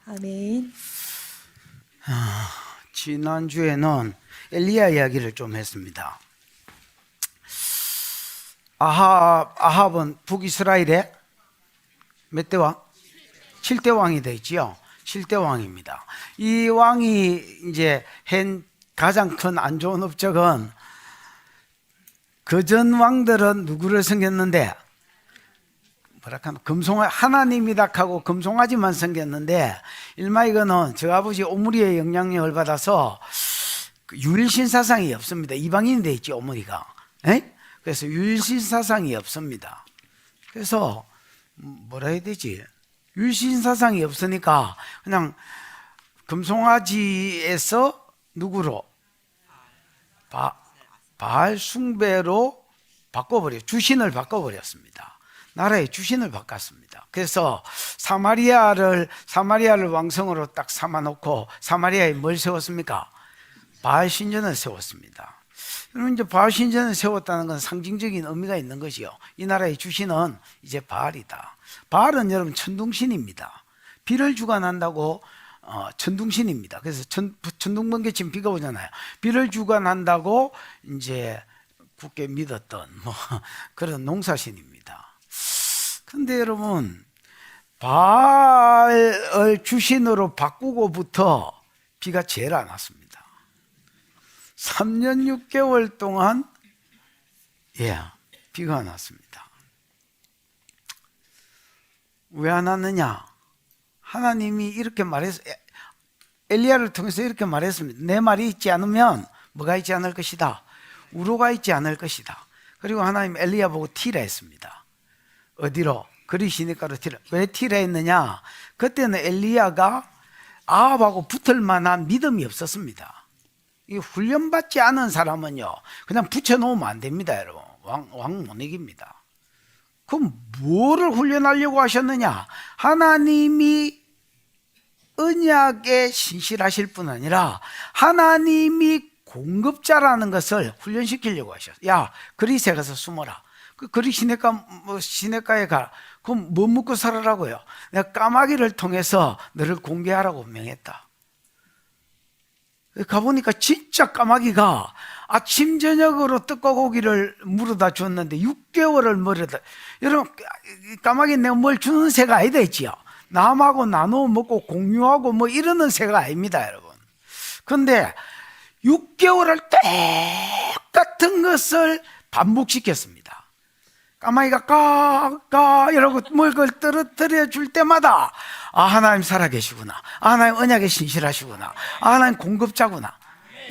아멘. 지난주에는 엘리야 이야기를 좀 했습니다. 아합은 북이스라엘의 몇 대 왕? 7대 왕이 되지요. 7대 왕입니다. 이 왕이 이제 한 가장 큰 안 좋은 업적은 그전 왕들은 누구를 섬겼는데 하나님이다 하고 금송아지만 섬겼는데 일마이거는 저 아버지 오므리의 영향력을 받아서 유일신 사상이 없습니다. 이방인이 돼 있지 오므리가. 그래서 유일신 사상이 없습니다. 그래서 뭐라 해야 되지? 유일신 사상이 없으니까 그냥 금송아지에서 누구로? 바알 숭배로 주신을 바꿔버렸습니다. 나라의 주신을 바꿨습니다. 그래서 사마리아를 왕성으로 딱 삼아놓고 사마리아에 뭘 세웠습니까? 바알 신전을 세웠습니다. 여러분, 이제 바알 신전을 세웠다는 건 상징적인 의미가 있는 것이요. 이 나라의 주신은 이제 바알이다. 바알은 여러분 천둥신입니다. 비를 주관한다고 천둥신입니다. 그래서 천둥번개 치면 비가 오잖아요. 비를 주관한다고 이제 굳게 믿었던 그런 농사신입니다. 그런데 여러분, 바알을 주신으로 바꾸고부터 비가 제일 안 왔습니다. 3년 6개월 동안 비가 안 왔습니다. 왜 안 왔느냐? 하나님이 이렇게 엘리야를 통해서 이렇게 말했습니다. 내 말이 있지 않으면 뭐가 있지 않을 것이다? 우로가 있지 않을 것이다. 그리고 하나님 엘리야 보고 티라 했습니다. 어디로? 그리 시내가로 티라. 왜 티라 했느냐? 그때는 엘리야가 아합하고 붙을 만한 믿음이 없었습니다. 이 훈련받지 않은 사람은요 그냥 붙여놓으면 안 됩니다. 여러분, 왕 못 이깁니다. 그럼 뭐를 훈련하려고 하셨느냐? 하나님이 언약에 신실하실 뿐 아니라 하나님이 공급자라는 것을 훈련시키려고 하셨어요. 야, 그리스에 가서 숨어라. 그 그리 시내가에 가. 그럼 뭐 먹고 살아라고요? 내가 까마귀를 통해서 너를 공개하라고 명했다. 가보니까 진짜 까마귀가 아침 저녁으로 떡과 고기를 물어다 줬는데 6개월을 물어다. 여러분, 까마귀 내가 뭘 주는 새가 아니다 했지요. 남하고 나누어 먹고 공유하고 뭐 이러는 새가 아닙니다, 여러분. 그런데 6개월을 똑같은 것을 반복시켰습니다. 까마귀가 까까 이러고 뭘 떨어뜨려 줄 때마다 하나님 살아계시구나. 하나님 언약에 신실하시구나. 하나님 공급자구나.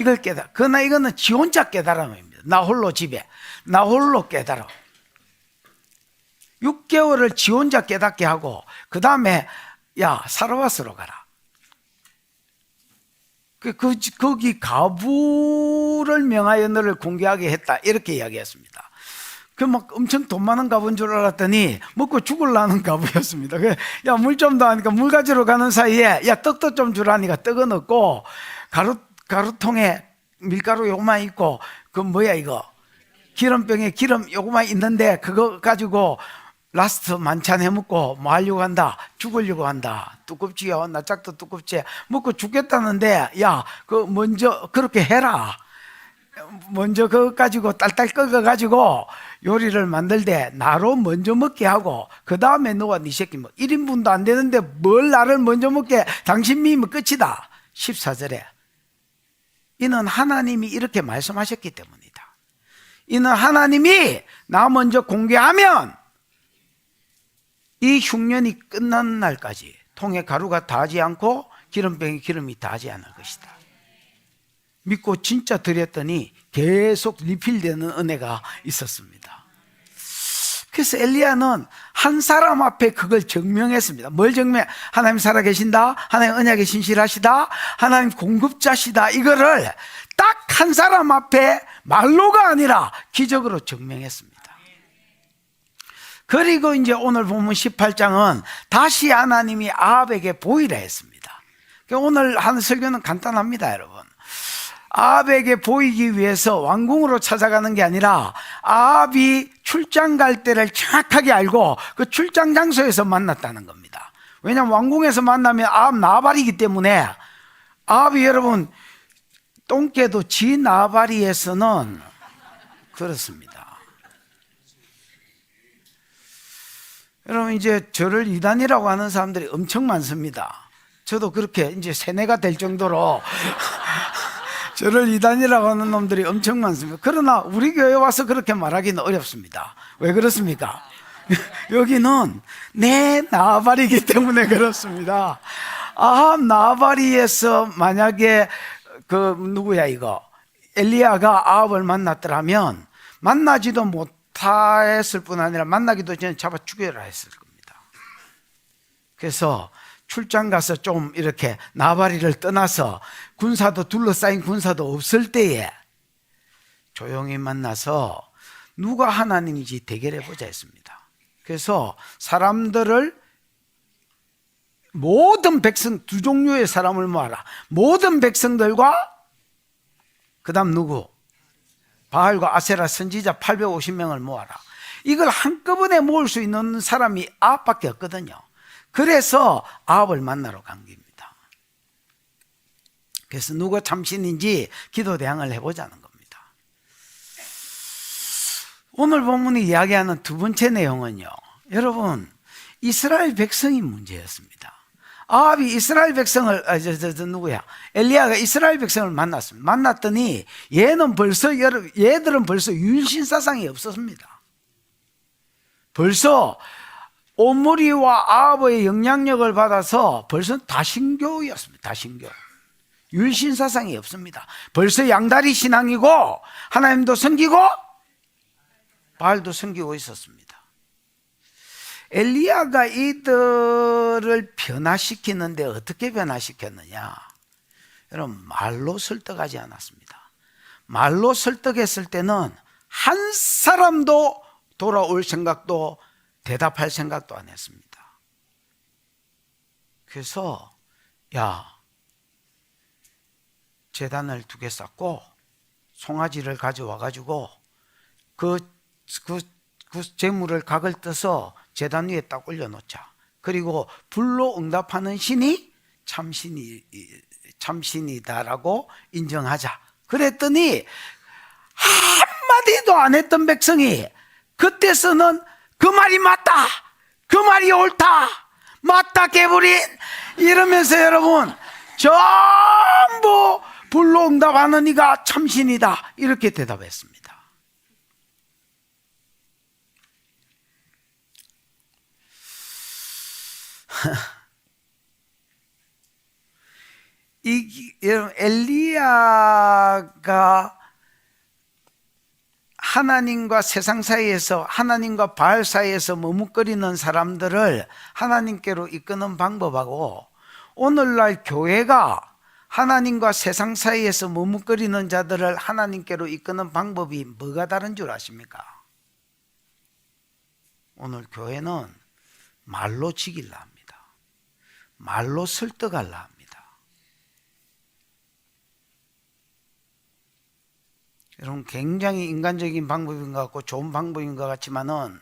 이걸 깨달아. 그러나 이거는 지 혼자 깨달음입니다. 나 홀로 집에 나 홀로 깨달아. 6개월을 지 혼자 깨닫게 하고 그 다음에 사르밧으로 가라. 거기 가부를 명하여 너를 공개하게 했다. 이렇게 이야기했습니다. 막 엄청 돈 많은 가부인 줄 알았더니 먹고 죽을라는 가부였습니다. 물 좀 더 하니까 물 가지러 가는 사이에 떡도 좀 주라니까 떡은 없고 가루통에 밀가루 요거만 있고 이거 기름병에 기름 요거만 있는데 그거 가지고 라스트 만찬 해먹고 뭐 하려고 한다? 죽으려고 한다. 두껍지요? 나 짝도 두껍지? 먹고 죽겠다는데 먼저 그렇게 해라. 먼저 그거 가지고 딸딸 끓여가지고 요리를 만들되 나로 먼저 먹게 하고 그 다음에 너와 네 새끼 1인분도 안 되는데 뭘 나를 먼저 먹게 당신 미면 끝이다. 14절에 이는 하나님이 이렇게 말씀하셨기 때문이다. 이는 하나님이 나 먼저 공개하면 이 흉년이 끝나는 날까지 통에 가루가 닿지 않고 기름병에 기름이 닿지 않을 것이다. 믿고 진짜 드렸더니 계속 리필되는 은혜가 있었습니다. 그래서 엘리야는 한 사람 앞에 그걸 증명했습니다. 뭘 증명? 하나님 살아계신다. 하나님 언약에 신실하시다. 하나님 공급자시다. 이거를 딱 한 사람 앞에 말로가 아니라 기적으로 증명했습니다. 그리고 이제 오늘 본문 18장은 다시 하나님이 아합에게 보이라 했습니다. 오늘 하는 설교는 간단합니다, 여러분. 아합에게 보이기 위해서 왕궁으로 찾아가는 게 아니라 아합이 출장 갈 때를 정확하게 알고 그 출장 장소에서 만났다는 겁니다. 왜냐하면 왕궁에서 만나면 아합 나발이기 때문에 아합이 여러분 똥개도 지 나발이에서는 그렇습니다. 여러분 이제 저를 이단이라고 하는 사람들이 엄청 많습니다. 저도 그렇게 이제 세뇌가 될 정도로 저를 이단이라고 하는 놈들이 엄청 많습니다. 그러나 우리 교회 와서 그렇게 말하기는 어렵습니다. 왜 그렇습니까? 여기는 내 나발이기 때문에 그렇습니다. 아합 나발이에서 만약에 누구야 이거 엘리야가 아합을 만났더라면 만나지도 못했을 뿐 아니라 만나기도 전에 잡아 죽여라 했을 겁니다. 그래서 출장 가서 좀 이렇게 나발이를 떠나서 군사도 둘러싸인 군사도 없을 때에 조용히 만나서 누가 하나님인지 대결해 보자 했습니다. 그래서 사람들을 모든 백성 두 종류의 사람을 모아라. 모든 백성들과 그 다음 누구? 바알과 아세라 선지자 850명을 모아라. 이걸 한꺼번에 모을 수 있는 사람이 아합밖에 없거든요. 그래서 아합을 만나러 간 겁니다. 그래서 누가 참신인지 기도 대항을 해보자는 겁니다. 오늘 본문이 이야기하는 두 번째 내용은요, 여러분 이스라엘 백성이 문제였습니다. 아합이 이스라엘 백성을 누구야? 엘리야가 이스라엘 백성을 만났습니다. 만났더니 얘들은 벌써 유일신사상이 없었습니다. 벌써 오므리와 아합의 영향력을 받아서 벌써 다신교였습니다. 다신교. 유일신사상이 없습니다. 벌써 양다리 신앙이고 하나님도 섬기고 바알도 섬기고 있었습니다. 엘리야가 이들을 변화시키는데 어떻게 변화시켰느냐? 여러분 말로 설득하지 않았습니다. 말로 설득했을 때는 한 사람도 돌아올 생각도 대답할 생각도 안 했습니다. 그래서 야 제단을 2개 쌓고 송아지를 가져와 가지고 그 재물을 각을 떠서 제단 위에 딱 올려놓자. 그리고 불로 응답하는 신이 참신이다라고 인정하자. 그랬더니 한마디도 안 했던 백성이 그때서는 그 말이 맞다, 그 말이 옳다, 맞다 개부린 이러면서 여러분 전부 불로 응답하는 이가 참신이다 이렇게 대답했습니다. 여러분 엘리야가 하나님과 세상 사이에서 하나님과 바알 사이에서 머뭇거리는 사람들을 하나님께로 이끄는 방법하고 오늘날 교회가 하나님과 세상 사이에서 머뭇거리는 자들을 하나님께로 이끄는 방법이 뭐가 다른 줄 아십니까? 오늘 교회는 말로 지키려 합니다. 말로 설득하려 합니다. 여러분 굉장히 인간적인 방법인 것 같고 좋은 방법인 것 같지만은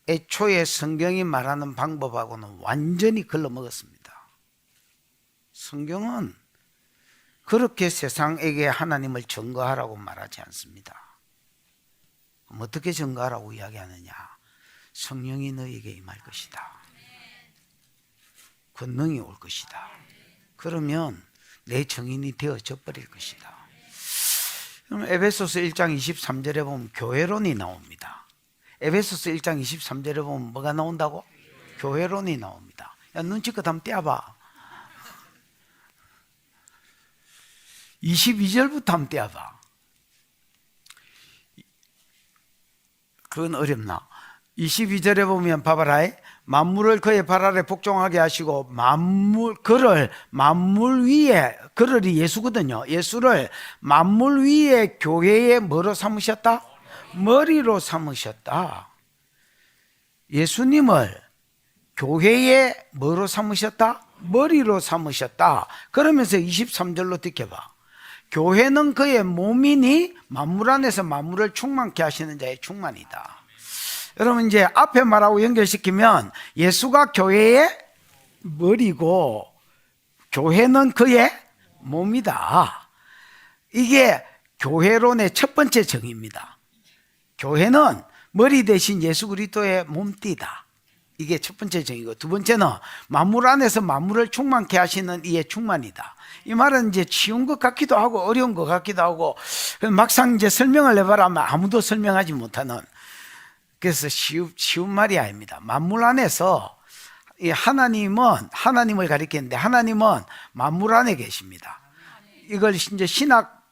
애초에 성경이 말하는 방법하고는 완전히 걸러먹었습니다. 성경은 그렇게 세상에게 하나님을 증거하라고 말하지 않습니다. 그럼 어떻게 증거하라고 이야기하느냐? 성령이 너에게 임할 것이다. 권능이 올 것이다. 그러면 내 증인이 되어져 버릴 것이다. 그럼 에베소서 1장 23절에 보면 교회론이 나옵니다. 에베소서 1장 23절에 보면 뭐가 나온다고? 교회론이 나옵니다. 야, 눈치껏 한번 떼어봐. 22절부터 한번 떼어봐. 그건 어렵나? 22절에 보면 봐봐라. 만물을 그의 발 아래 복종하게 하시고 그를 만물 위에, 그를이 예수거든요. 예수를 만물 위에 교회에 뭐로 삼으셨다? 머리로 삼으셨다. 예수님을 교회에 뭐로 삼으셨다? 머리로 삼으셨다. 그러면서 23절로 듣겨봐. 교회는 그의 몸이니 만물 안에서 만물을 충만케 하시는 자의 충만이다. 여러분 이제 앞에 말하고 연결시키면 예수가 교회의 머리고 교회는 그의 몸이다. 이게 교회론의 첫 번째 정의입니다. 교회는 머리 대신 예수 그리스도의 몸띠다. 이게 첫 번째 정의고, 두 번째는 만물 안에서 만물을 충만케 하시는 이의 충만이다. 이 말은 이제 쉬운 것 같기도 하고 어려운 것 같기도 하고, 막상 이제 설명을 해봐라 하면 아무도 설명하지 못하는, 그래서 쉬운 말이 아닙니다. 만물 안에서 이 하나님을 가리키는데, 하나님은 만물 안에 계십니다. 이걸 이제 신학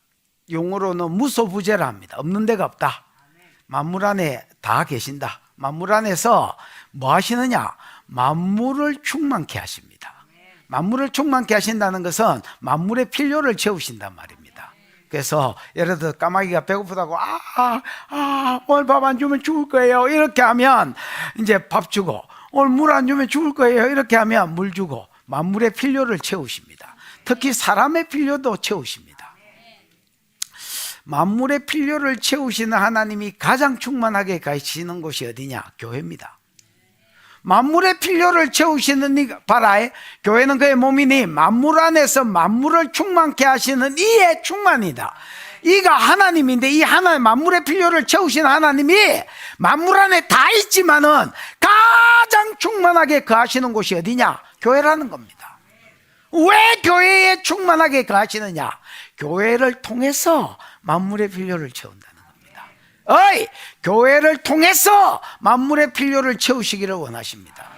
용어로는 무소부재라 합니다. 없는 데가 없다. 만물 안에 다 계신다. 만물 안에서 뭐 하시느냐? 만물을 충만케 하십니다. 만물을 충만케 하신다는 것은 만물의 필요를 채우신단 말입니다. 그래서 예를 들어 까마귀가 배고프다고 오늘 밥 안 주면 죽을 거예요 이렇게 하면 이제 밥 주고, 오늘 물 안 주면 죽을 거예요 이렇게 하면 물 주고, 만물의 필요를 채우십니다. 특히 사람의 필요도 채우십니다. 만물의 필요를 채우시는 하나님이 가장 충만하게 가시는 곳이 어디냐? 교회입니다. 만물의 필요를 채우시는 봐라, 교회는 그의 몸이니 만물 안에서 만물을 충만케 하시는 이의 충만이다. 이가 하나님인데, 이 하나님 만물의 필요를 채우시는 하나님이 만물 안에 다 있지만은 가장 충만하게 거하시는 곳이 어디냐? 교회라는 겁니다. 왜 교회에 충만하게 거하시느냐? 교회를 통해서 만물의 필요를 채운다는 겁니다. 교회를 통해서 만물의 필요를 채우시기를 원하십니다.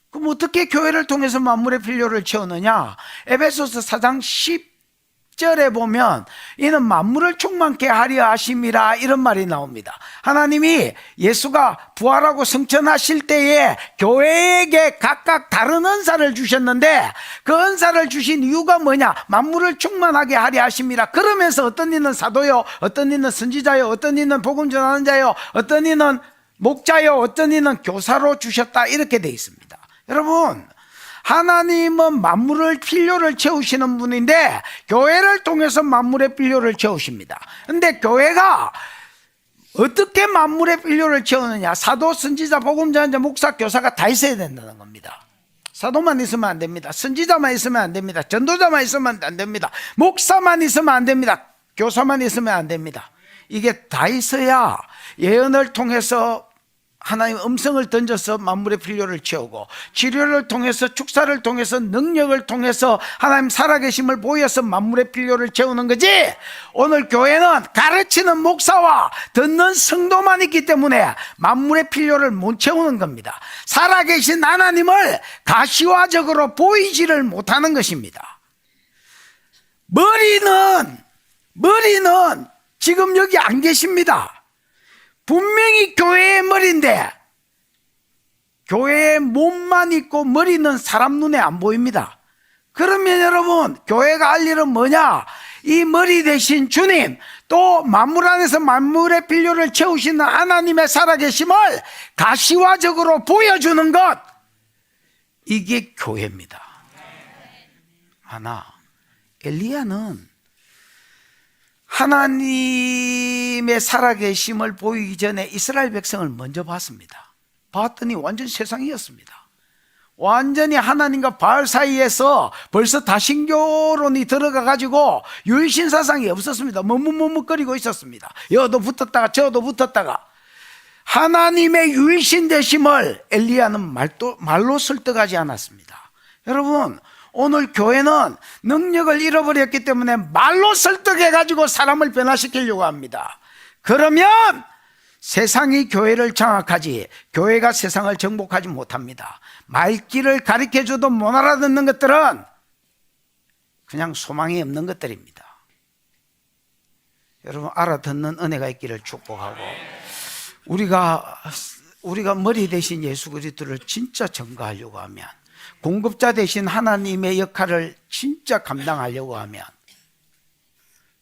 그럼 어떻게 교회를 통해서 만물의 필요를 채우느냐? 에베소서 4장 10절에 보면 이는 만물을 충만케 하려 하심이라, 이런 말이 나옵니다. 하나님이 예수가 부활하고 승천하실 때에 교회에게 각각 다른 은사를 주셨는데, 그 은사를 주신 이유가 뭐냐? 만물을 충만하게 하려 하심이라. 그러면서 어떤 이는 사도요, 어떤 이는 선지자요, 어떤 이는 복음 전하는 자요, 어떤 이는 목자요, 어떤 이는 교사로 주셨다, 이렇게 돼 있습니다. 여러분, 하나님은 만물의 필요를 채우시는 분인데 교회를 통해서 만물의 필요를 채우십니다. 그런데 교회가 어떻게 만물의 필요를 채우느냐? 사도, 선지자, 복음 전하자, 목사, 교사가 다 있어야 된다는 겁니다. 사도만 있으면 안 됩니다. 선지자만 있으면 안 됩니다. 전도자만 있으면 안 됩니다. 목사만 있으면 안 됩니다. 교사만 있으면 안 됩니다. 이게 다 있어야 예언을 통해서 하나님 음성을 던져서 만물의 필요를 채우고, 치료를 통해서, 축사를 통해서, 능력을 통해서 하나님 살아계심을 보여서 만물의 필요를 채우는 거지, 오늘 교회는 가르치는 목사와 듣는 성도만 있기 때문에 만물의 필요를 못 채우는 겁니다. 살아계신 하나님을 가시화적으로 보이지를 못하는 것입니다. 머리는 지금 여기 안 계십니다. 분명히 교회의 머리인데 교회의 몸만 있고 머리는 사람 눈에 안 보입니다. 그러면 여러분, 교회가 할 일은 뭐냐? 이 머리 대신 주님, 또 만물 안에서 만물의 필요를 채우시는 하나님의 살아계심을 가시화적으로 보여주는 것, 이게 교회입니다. 하나, 엘리야는 하나님의 살아계심을 보이기 전에 이스라엘 백성을 먼저 봤습니다. 봤더니 완전 세상이었습니다. 완전히 하나님과 바알 사이에서 벌써 다신교론이 들어가가지고 유일신사상이 없었습니다. 머뭇머뭇거리고 있었습니다. 여도 붙었다가 저도 붙었다가. 하나님의 유일신 되심을 엘리야는 말로 설득하지 않았습니다. 여러분, 오늘 교회는 능력을 잃어버렸기 때문에 말로 설득해가지고 사람을 변화시키려고 합니다. 그러면 세상이 교회를 장악하지 교회가 세상을 정복하지 못합니다. 말귀를 가르쳐줘도 못 알아듣는 것들은 그냥 소망이 없는 것들입니다. 여러분, 알아듣는 은혜가 있기를 축복하고, 우리가 머리 대신 예수 그리스도를 진짜 전가하려고 하면, 공급자 대신 하나님의 역할을 진짜 감당하려고 하면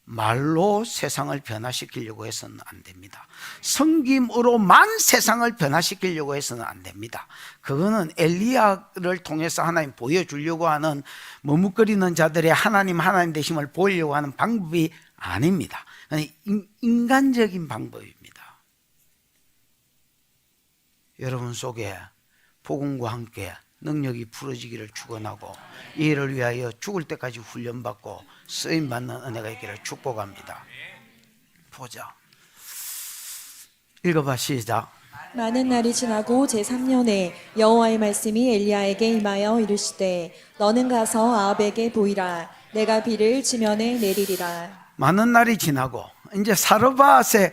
말로 세상을 변화시키려고 해서는 안 됩니다. 섬김으로만 세상을 변화시키려고 해서는 안 됩니다. 그거는 엘리야를 통해서 하나님 보여주려고 하는 머뭇거리는 자들의 하나님 되심을 보이려고 하는 방법이 아닙니다. 인간적인 방법입니다. 여러분 속에 복음과 함께 능력이 풀어지기를 축원하고 이 일을 위하여 죽을 때까지 훈련받고 쓰임받는 은혜가 있기를 축복합니다. 보자. 읽어봐. 시작. 많은 날이 지나고 제3년에 여호와의 말씀이 엘리야에게 임하여 이르시되 너는 가서 아합에게 보이라. 내가 비를 지면에 내리리라. 많은 날이 지나고 이제 사르밧의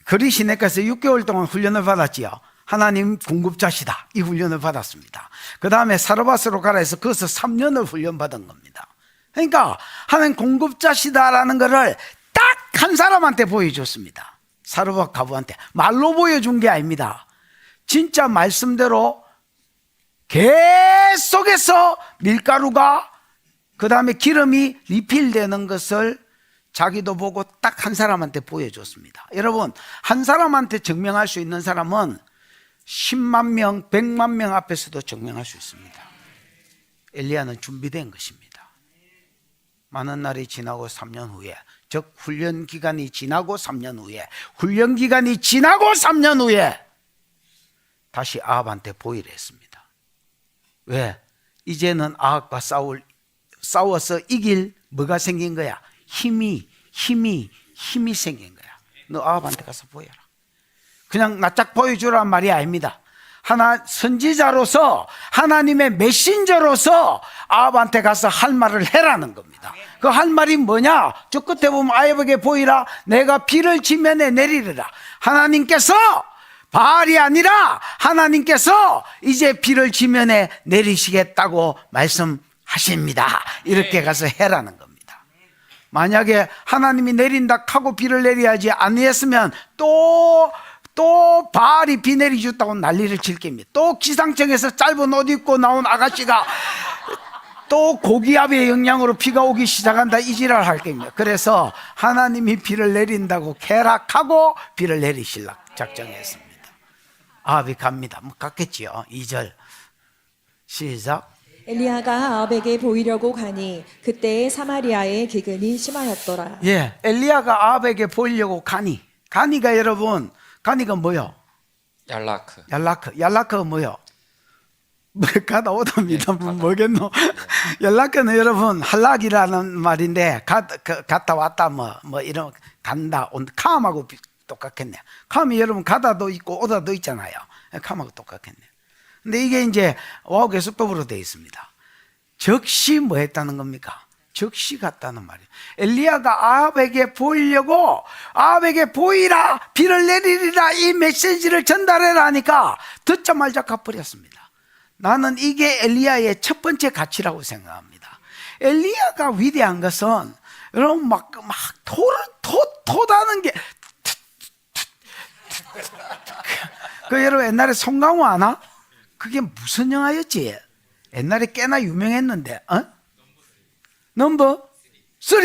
거리 시내가에서 6개월 동안 훈련을 받았지요. 하나님 공급자시다 이 훈련을 받았습니다. 그 다음에 사르밧으로 가라 해서 거기서 3년을 훈련받은 겁니다. 그러니까 하나님 공급자시다라는 것을 딱 한 사람한테 보여줬습니다. 사르밧 과부한테. 말로 보여준 게 아닙니다. 진짜 말씀대로 계속해서 밀가루가 그 다음에 기름이 리필되는 것을 자기도 보고 딱 한 사람한테 보여줬습니다. 여러분, 한 사람한테 증명할 수 있는 사람은 10만 명, 100만 명 앞에서도 증명할 수 있습니다. 엘리야는 준비된 것입니다. 많은 날이 지나고 3년 후에, 즉 훈련 기간이 지나고 3년 후에, 훈련 기간이 지나고 3년 후에 다시 아합한테 보이려 했습니다. 왜? 이제는 아합과 싸워서 이길 뭐가 생긴 거야? 힘이 생긴 거야. 너 아합한테 가서 보여라. 그냥 낯짝 보여주란 말이 아닙니다. 선지자로서 하나님의 메신저로서 아합한테 가서 할 말을 해라는 겁니다. 그 할 말이 뭐냐? 저 끝에 보면 아합에게 보이라. 내가 비를 지면에 내리리라. 하나님께서 바알이 아니라 하나님께서 이제 비를 지면에 내리시겠다고 말씀하십니다. 이렇게 가서 해라는 겁니다. 만약에 하나님이 내린다 하고 비를 내려야지 아니했으면 또 바알이 비 내리줬다고 난리를 칠 겁니다. 또 기상청에서 짧은 옷 입고 나온 아가씨가 또 고기압의 영향으로 비가 오기 시작한다 이 지랄 할 겁니다. 그래서 하나님이 비를 내린다고 계략하고 비를 내리시려 작정했습니다. 아합이 갑니다. 뭐 갔겠지요. 2절 시작. 엘리야가 아합에게 보이려고 가니 그때에 사마리아에 기근이 심하였더라. 예, 엘리야가 아합에게 보이려고 가니가 여러분, 가니가 뭐요? 얄라크가 뭐요? 뭐 가다 오답니다. 뭐겠노? 얄라크는 여러분 할락이라는 말인데 갔다 왔다 뭐 이런 간다 온 캄하고 똑같겠네. 캄이 여러분 가다도 있고 오다도 있잖아요. 캄하고 똑같겠네. 근데 이게 이제 와우계수법으로 되어 있습니다. 즉시 뭐 했다는 겁니까? 즉시 갔다는 말이에요. 엘리야가 아합에게 보이려고 아합에게 보이라 비를 내리리라 이 메시지를 전달해라 하니까 듣자마자 가버렸습니다. 나는 이게 엘리야의 첫 번째 가치라고 생각합니다. 엘리야가 위대한 것은 여러분 막 토다는 게 여러분 옛날에 송강호 아나? 그게 무슨 영화였지? 옛날에 꽤나 유명했는데 넘버 3.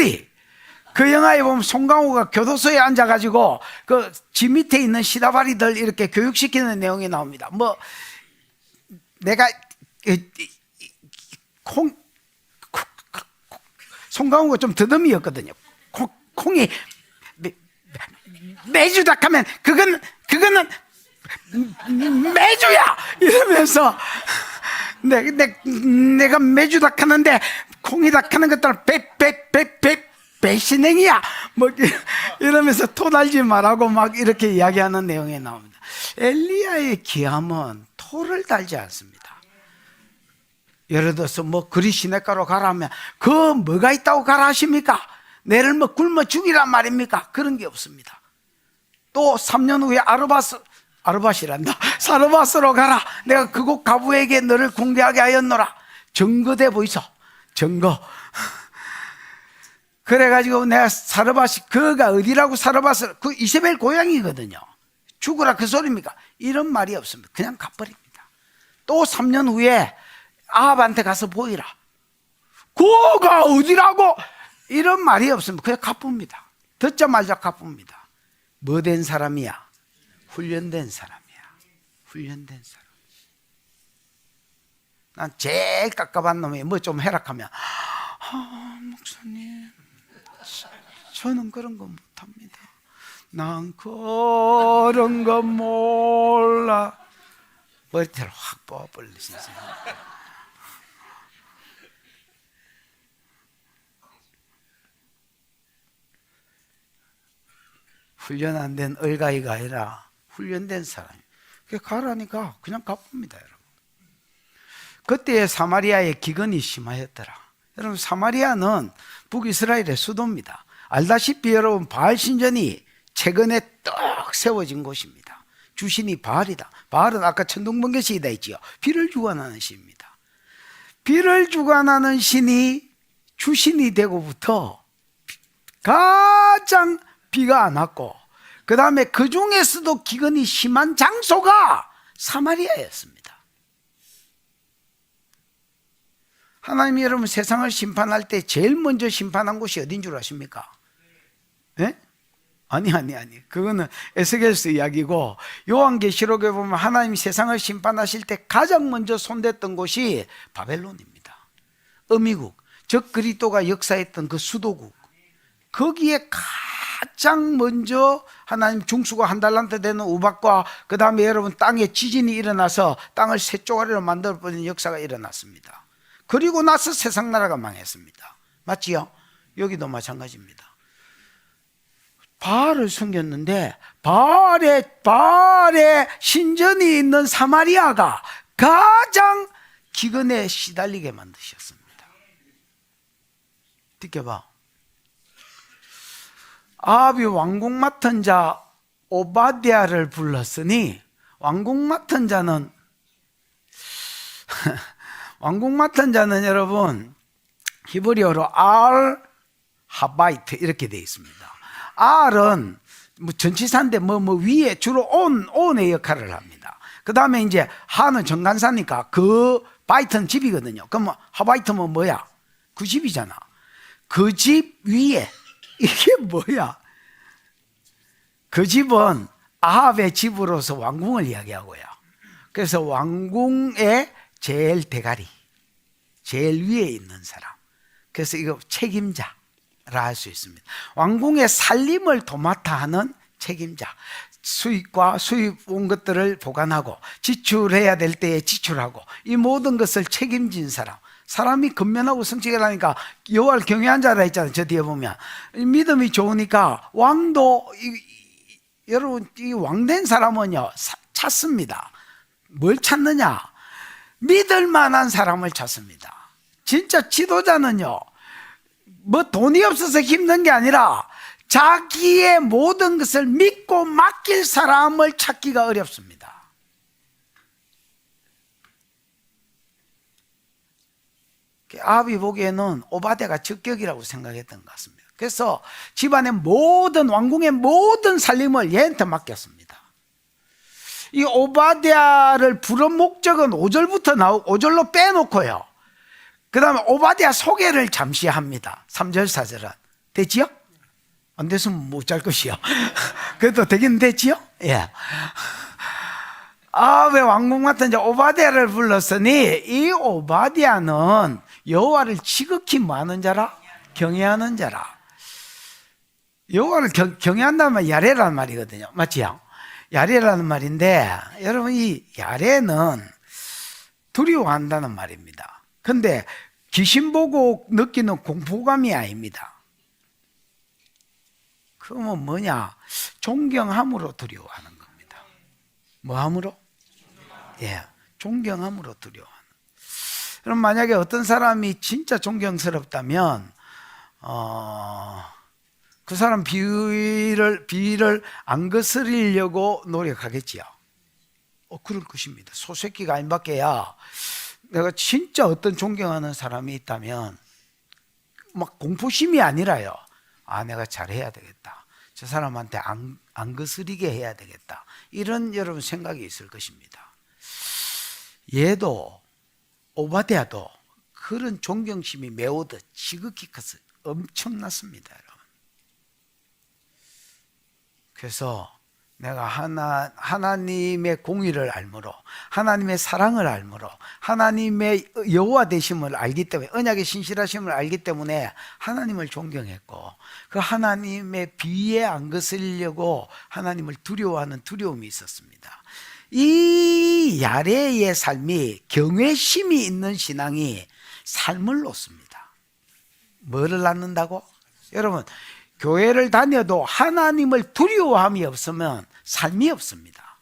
그 영화에 보면 송강호가 교도소에 앉아가지고 그 지 밑에 있는 시다바리들 이렇게 교육시키는 내용이 나옵니다. 뭐 내가 송강호가 좀 더듬이였거든요. 콩이 매주다 하면 그거는 매주야 이러면서 내가 매주다 하는데 콩이다 하는 것들은 배신행이야 뭐 이러면서 토달지 말라고 막 이렇게 이야기하는 내용이 나옵니다. 엘리야의 기함은 토를 달지 않습니다. 예를 들어서 뭐 그리 시냇가로 가라 하면 그 뭐가 있다고 가라 하십니까? 내를 뭐 굶어 죽이란 말입니까? 그런 게 없습니다. 또 3년 후에 사르밧으로 가라. 내가 그곳 가부에게 너를 공개하게 하였노라. 증거돼 보이소. 증거. 그래가지고 내가 그가 어디라고 사르밧을, 그 이세벨 고향이거든요. 죽으라 그 소리입니까? 이런 말이 없습니다. 그냥 가버립니다. 또 3년 후에 아합한테 가서 보이라. 그가 어디라고? 이런 말이 없습니다. 그냥 가쁩니다. 듣자마자 가쁩니다. 뭐 된 사람이야? 훈련된 사람이야. 훈련된 사람. 난 제일 깝깝한 놈이 뭐 좀 해락하면 목사님 저는 그런 거 못합니다. 난 그런 거 몰라. 머리털을 확 뽑아버리셨어요. 훈련 안 된 얼가이가 아니라 훈련된 사람이. 가라니까 그냥 가봅니다, 여러분. 그때 사마리아의 기근이 심하였더라. 여러분, 사마리아는 북이스라엘의 수도입니다. 알다시피 여러분, 바알 신전이 최근에 떡 세워진 곳입니다. 주신이 바알이다. 바알은 아까 천둥번개시이다 했지요. 비를 주관하는 신입니다. 비를 주관하는 신이 주신이 되고부터 가장 비가 안 왔고, 그 다음에 그 중에서도 기근이 심한 장소가 사마리아였습니다. 하나님이 여러분 세상을 심판할 때 제일 먼저 심판한 곳이 어딘 줄 아십니까? 예? 아니. 그거는 에스겔서 이야기고, 요한계시록에 보면 하나님이 세상을 심판하실 때 가장 먼저 손댔던 곳이 바벨론입니다. 어미국, 즉 그리스도가 역사했던 그 수도국, 거기에 가장 먼저 하나님 중수가 한 달란트 되는 우박과 그 다음에 여러분 땅에 지진이 일어나서 땅을 세 쪼가리로 만들어버리는 역사가 일어났습니다. 그리고 나서 세상 나라가 망했습니다. 맞지요? 여기도 마찬가지입니다. 바알을 섬겼는데 바알의 신전이 있는 사마리아가 가장 기근에 시달리게 만드셨습니다. 느껴봐. 아합이 왕궁 맡은 자 오바댜를 불렀으니, 왕궁 맡은 자는 왕궁 맡은 자는 여러분 히브리어로 알 하바이트 이렇게 되어 있습니다. 알은 뭐 전치사인데 뭐 위에 주로 온의 역할을 합니다. 그 다음에 이제 하는 정관사니까 그 바이트는 집이거든요. 그럼 하바이트면 뭐야? 그 집이잖아. 그 집 위에, 이게 뭐야? 그 집은 아합의 집으로서 왕궁을 이야기하고요. 그래서 왕궁의 제일 대가리, 제일 위에 있는 사람. 그래서 이거 책임자라 할 수 있습니다. 왕궁의 살림을 도맡아 하는 책임자. 수입과 수입 온 것들을 보관하고 지출해야 될 때에 지출하고 이 모든 것을 책임진 사람. 사람이 근면하고 성실하니까 여호와를 경외한 자라 했잖아요. 저 뒤에 보면 믿음이 좋으니까 왕도 여러분 이 왕된 사람은요 찾습니다. 뭘 찾느냐? 믿을 만한 사람을 찾습니다. 진짜 지도자는요 뭐 돈이 없어서 힘든 게 아니라 자기의 모든 것을 믿고 맡길 사람을 찾기가 어렵습니다. 아합이 보기에는 오바댜가 적격이라고 생각했던 것 같습니다. 그래서 집안의 모든 왕궁의 모든 살림을 얘한테 맡겼습니다. 이 오바댜를 부른 목적은 5절부터 나오고 5절로 빼놓고요. 그 다음에 오바댜 소개를 잠시 합니다. 3절 4절은 됐지요? 안 됐으면 못 잘 것이요. 그래도 되긴 됐지요? 예. 아합의 왕궁 맡은 자 오바댜를 불렀으니 이 오바댜는 여호와를 지극히 뭐 하는 자라? 경외하는 자라. 여호와를 경외한다는 말 야레라는 말이거든요. 맞지요? 야레라는 말인데 여러분 이 야레는 두려워한다는 말입니다. 근데 귀신 보고 느끼는 공포감이 아닙니다. 그러면 뭐냐? 존경함으로 두려워하는 겁니다. 뭐함으로? 예, 존경함으로 두려워하는. 그럼 만약에 어떤 사람이 진짜 존경스럽다면 그 사람 비위를 안 거스리려고 노력하겠지요. 그럴 것입니다. 소새끼가 아닌밖에야 내가 진짜 어떤 존경하는 사람이 있다면 막 공포심이 아니라요. 내가 잘해야 되겠다. 저 사람한테 안 거스리게 해야 되겠다. 이런 여러분 생각이 있을 것입니다. 얘도 오바댜도 그런 존경심이 매우 더 지극히 커서 엄청났습니다, 여러분. 그래서 내가 하나님의 공의를 알므로 하나님의 사랑을 알므로 하나님의 여호와 되심을 알기 때문에 언약의 신실하심을 알기 때문에 하나님을 존경했고 그 하나님의 비에 안 거슬리려고 하나님을 두려워하는 두려움이 있었습니다. 이 야레의 삶이 경외심이 있는 신앙이 삶을 놓습니다. 뭐를 낳는다고? 여러분, 교회를 다녀도 하나님을 두려워함이 없으면 삶이 없습니다.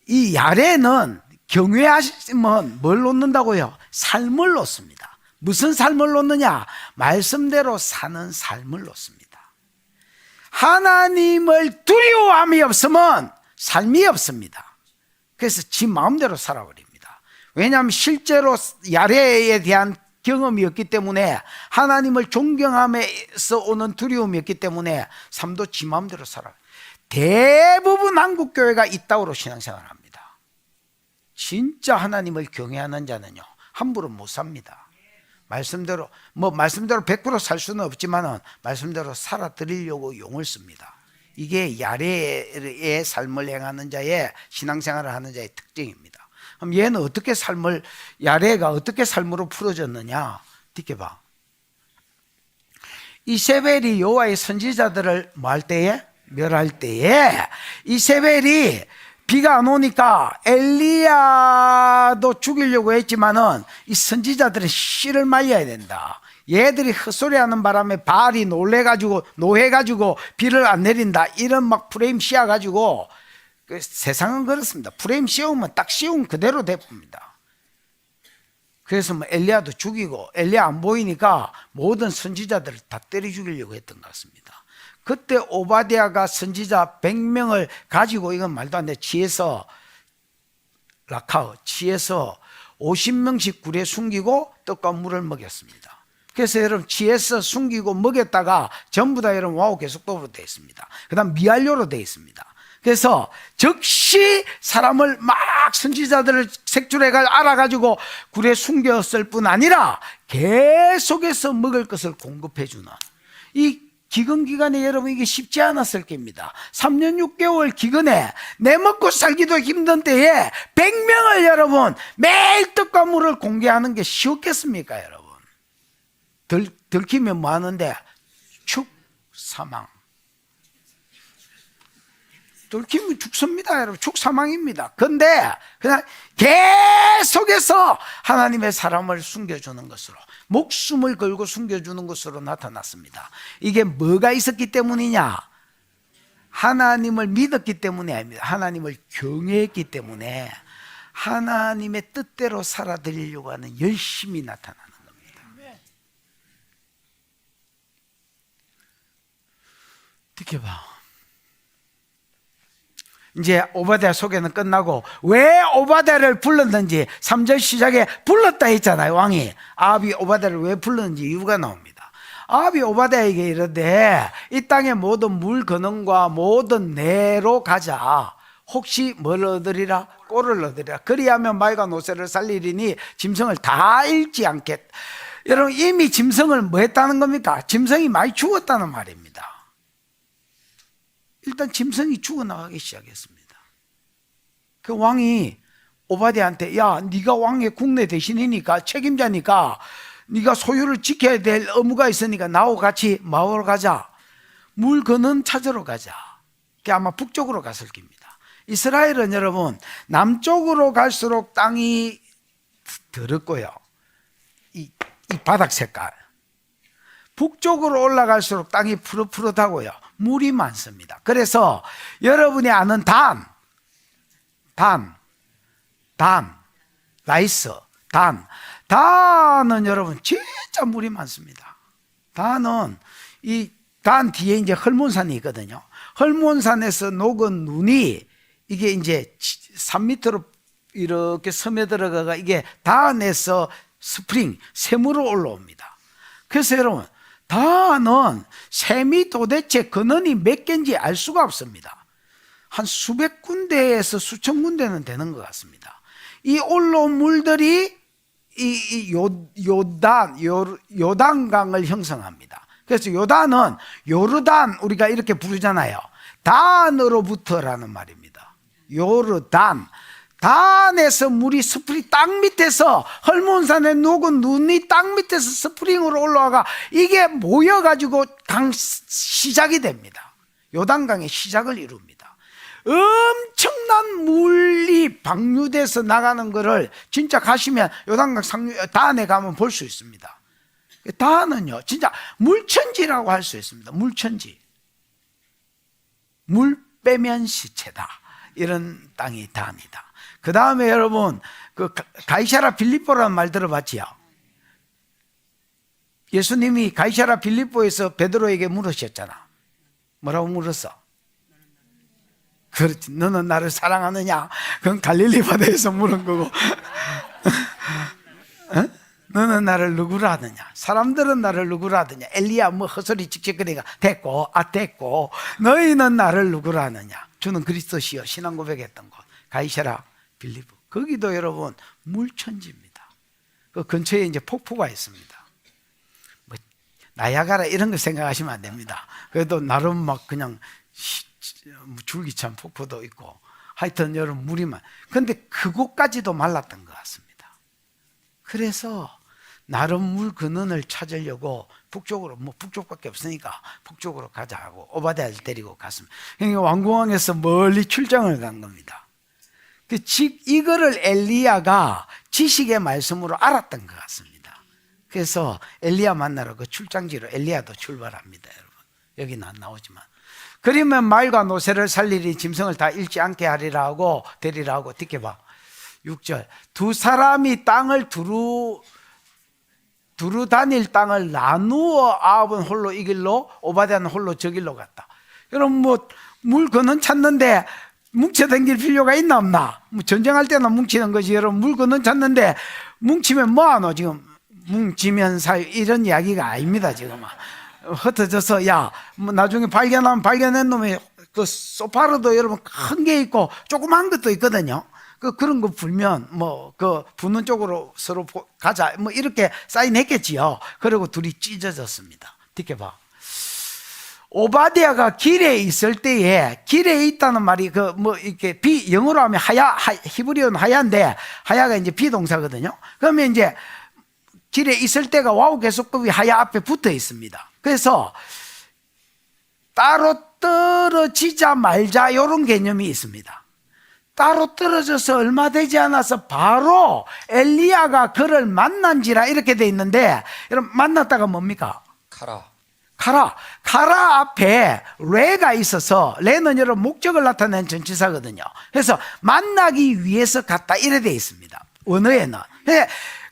이 야레는 경외하시면 뭘 놓는다고요? 삶을 놓습니다. 무슨 삶을 놓느냐? 말씀대로 사는 삶을 놓습니다. 하나님을 두려워함이 없으면 삶이 없습니다. 그래서 지 마음대로 살아버립니다. 왜냐하면 실제로 야레에 대한 경험이 없기 때문에, 하나님을 존경함에서 오는 두려움이 없기 때문에 삶도 지 마음대로 살아요. 대부분 한국 교회가 이따구로 신앙생활을 합니다. 진짜 하나님을 경외하는 자는요, 함부로 못 삽니다. 말씀대로 100% 살 수는 없지만 말씀대로 살아드리려고 용을 씁니다. 이게 야레의 삶을 행하는 자의, 신앙생활을 하는 자의 특징입니다. 그럼 얘는 어떻게 야레가 어떻게 삶으로 풀어졌느냐? 듣게 봐. 이세벨이 여호와의 선지자들을 뭐 할 때에? 멸할 때에, 이세벨이 비가 안 오니까 엘리야도 죽이려고 했지만은 이 선지자들은 씨를 말려야 된다. 얘들이 헛소리하는 바람에 바알이 노해가지고 비를 안 내린다. 이런 막 프레임 씌워가지고, 세상은 그렇습니다. 프레임 씌우면 딱 씌운 그대로 돼봅니다. 그래서 뭐 엘리야도 죽이고, 엘리야 안 보이니까 모든 선지자들을 다 때려 죽이려고 했던 것 같습니다. 그때 오바댜가 선지자 100명을 가지고, 이건 말도 안 돼, 지에서 50명씩 굴에 숨기고 떡과 물을 먹였습니다. 그래서 여러분, 지에서 숨기고 먹였다가 전부 다 여러분 와우 계속도로 되어 있습니다. 그 다음 미알료로 되어 있습니다. 그래서 즉시 사람을 막 선지자들을 색출해가 알아가지고 굴에 숨겼을 뿐 아니라 계속해서 먹을 것을 공급해 주는, 이 기근 기간에 여러분 이게 쉽지 않았을 겁니다. 3년 6개월 기근에 내 먹고 살기도 힘든 때에 100명을 여러분 매일 떡과 물을 공개하는 게 쉬웠겠습니까? 여러분, 들키면 뭐 하는데? 축사망. 들키면 죽습니다, 여러분. 죽사망입니다. 근데 그냥 계속해서 하나님의 사람을 숨겨주는 것으로, 목숨을 걸고 숨겨주는 것으로 나타났습니다. 이게 뭐가 있었기 때문이냐? 하나님을 믿었기 때문이 아닙니다. 하나님을 경외했기 때문에 하나님의 뜻대로 살아드리려고 하는 열심이 나타나는 겁니다. 어떻게 봐. 이제 오바댜 소개는 끝나고, 왜 오바댜를 불렀는지 3절 시작에 불렀다 했잖아요. 왕이 아합이 오바댜를 왜 불렀는지 이유가 나옵니다. 아합이 오바댜에게 이르되 이 땅의 모든 물 근원과 모든 내로 가자. 혹시 뭘 얻으리라? 꼴을 얻으리라. 그리하면 말과 노새를 살리리니 짐승을 다 잃지 않겠다. 여러분, 이미 짐승을 뭐 했다는 겁니까? 짐승이 많이 죽었다는 말입니다. 일단 짐승이 죽어나가기 시작했습니다. 그 왕이 오바댜한테, 야, 네가 왕의 국내 대신이니까, 책임자니까 네가 소유를 지켜야 될 의무가 있으니까 나하고 같이 마을로 가자. 물 근원 찾으러 가자. 그게 아마 북쪽으로 갔을 겁니다. 이스라엘은 여러분 남쪽으로 갈수록 땅이 더럽고요, 이 바닥 색깔, 북쪽으로 올라갈수록 땅이 푸릇푸릇하고요, 물이 많습니다. 그래서 여러분이 아는 단은 여러분 진짜 물이 많습니다. 단 뒤에 이제 헐몬산이 있거든요. 헐몬산에서 녹은 눈이 이게 이제 산 밑으로 이렇게 섬에 들어가가 이게 단에서 스프링, 샘으로 올라옵니다. 그래서 여러분, 단은 샘이 도대체 근원이 몇 개인지 알 수가 없습니다. 한 수백 군데에서 수천 군데는 되는 것 같습니다. 이 올라온 물들이 요단강을 형성합니다. 그래서 요단은 요르단, 우리가 이렇게 부르잖아요. 단으로부터라는 말입니다. 요르단. 단에서 물이 스프링, 땅 밑에서 헐몬산에 녹은 눈이 땅 밑에서 스프링으로 올라와가 이게 모여가지고 강 시작이 됩니다. 요단강의 시작을 이룹니다. 엄청난 물이 방류돼서 나가는 거를 진짜 가시면 요단강 상류 다안에 가면 볼 수 있습니다. 다안은요 진짜 물천지라고 할 수 있습니다. 물천지, 물 빼면 시체다, 이런 땅이 다안이다. 그 다음에 여러분 그 가이사라 빌립보라는 말 들어봤지요? 예수님이 가이사라 빌립보에서 베드로에게 물으셨잖아. 뭐라고 물었어? 그렇지, 너는 나를 사랑하느냐? 그건 갈릴리 바다에서 물은 거고 어? 너는 나를 누구라 하느냐? 사람들은 나를 누구라 하느냐? 엘리야 뭐 헛소리 찍찍거리가 됐고 됐고, 너희는 나를 누구라 하느냐? 주는 그리스도시여, 신앙 고백했던 곳 가이사라 빌립보. 거기도 여러분 물천지입니다. 그 근처에 이제 폭포가 있습니다. 뭐 나야가라 이런 거 생각하시면 안 됩니다. 그래도 나름 막 그냥 줄기찬 폭포도 있고 하여튼 여러분 물이만. 근데 그곳까지도 말랐던 것 같습니다. 그래서 나름 물 근원을 찾으려고 북쪽으로, 뭐 북쪽밖에 없으니까 북쪽으로 가자 하고 오바댜를 데리고 갔습니다. 그러니까 왕궁왕에서 멀리 출장을 간 겁니다. 이거를 엘리야가 지식의 말씀으로 알았던 것 같습니다. 그래서 엘리야 만나러 그 출장지로 엘리야도 출발합니다. 여러분 여기는 안 나오지만, 그러면 말과 노새를 살리리 짐승을 다 잃지 않게 하리라 하고 되리라 하고. 듣게 봐. 6절. 두 사람이 땅을 두루 다닐 땅을 나누어 아합은 홀로 이 길로 오바댜는 홀로 저 길로 갔다. 여러분 뭐 물 근원 찾는데 뭉쳐 다닐 필요가 있나 없나? 뭐 전쟁할 때나 뭉치는 거지. 여러분 물 근원 찾는데 뭉치면 뭐하노? 지금 뭉치면 이런 이야기가 아닙니다. 지금 흩어져서 뭐 나중에 발견한 놈이 그 소파로도 여러분 큰 게 있고 조그만 것도 있거든요. 그런 거 불면 뭐 그 부는 쪽으로 서로 가자 뭐 이렇게 사인했겠지요. 그리고 둘이 찢어졌습니다. 듣게 봐. 오바댜가 길에 있을 때에, 길에 있다는 말이 그 뭐 이렇게 영어로 하면 히브리어는 하야인데 하야가 이제 비동사거든요. 그러면 이제 길에 있을 때가 와우 계속법이 하야 앞에 붙어 있습니다. 그래서 따로 떨어지자 말자 이런 개념이 있습니다. 따로 떨어져서 얼마 되지 않아서 바로 엘리야가 그를 만난지라 이렇게 돼 있는데, 여러분 만났다가 뭡니까? 카라 앞에 레가 있어서, 레는 여러분 목적을 나타내는 전치사거든요. 그래서 만나기 위해서 갔다 이래 돼 있습니다. 원어에는.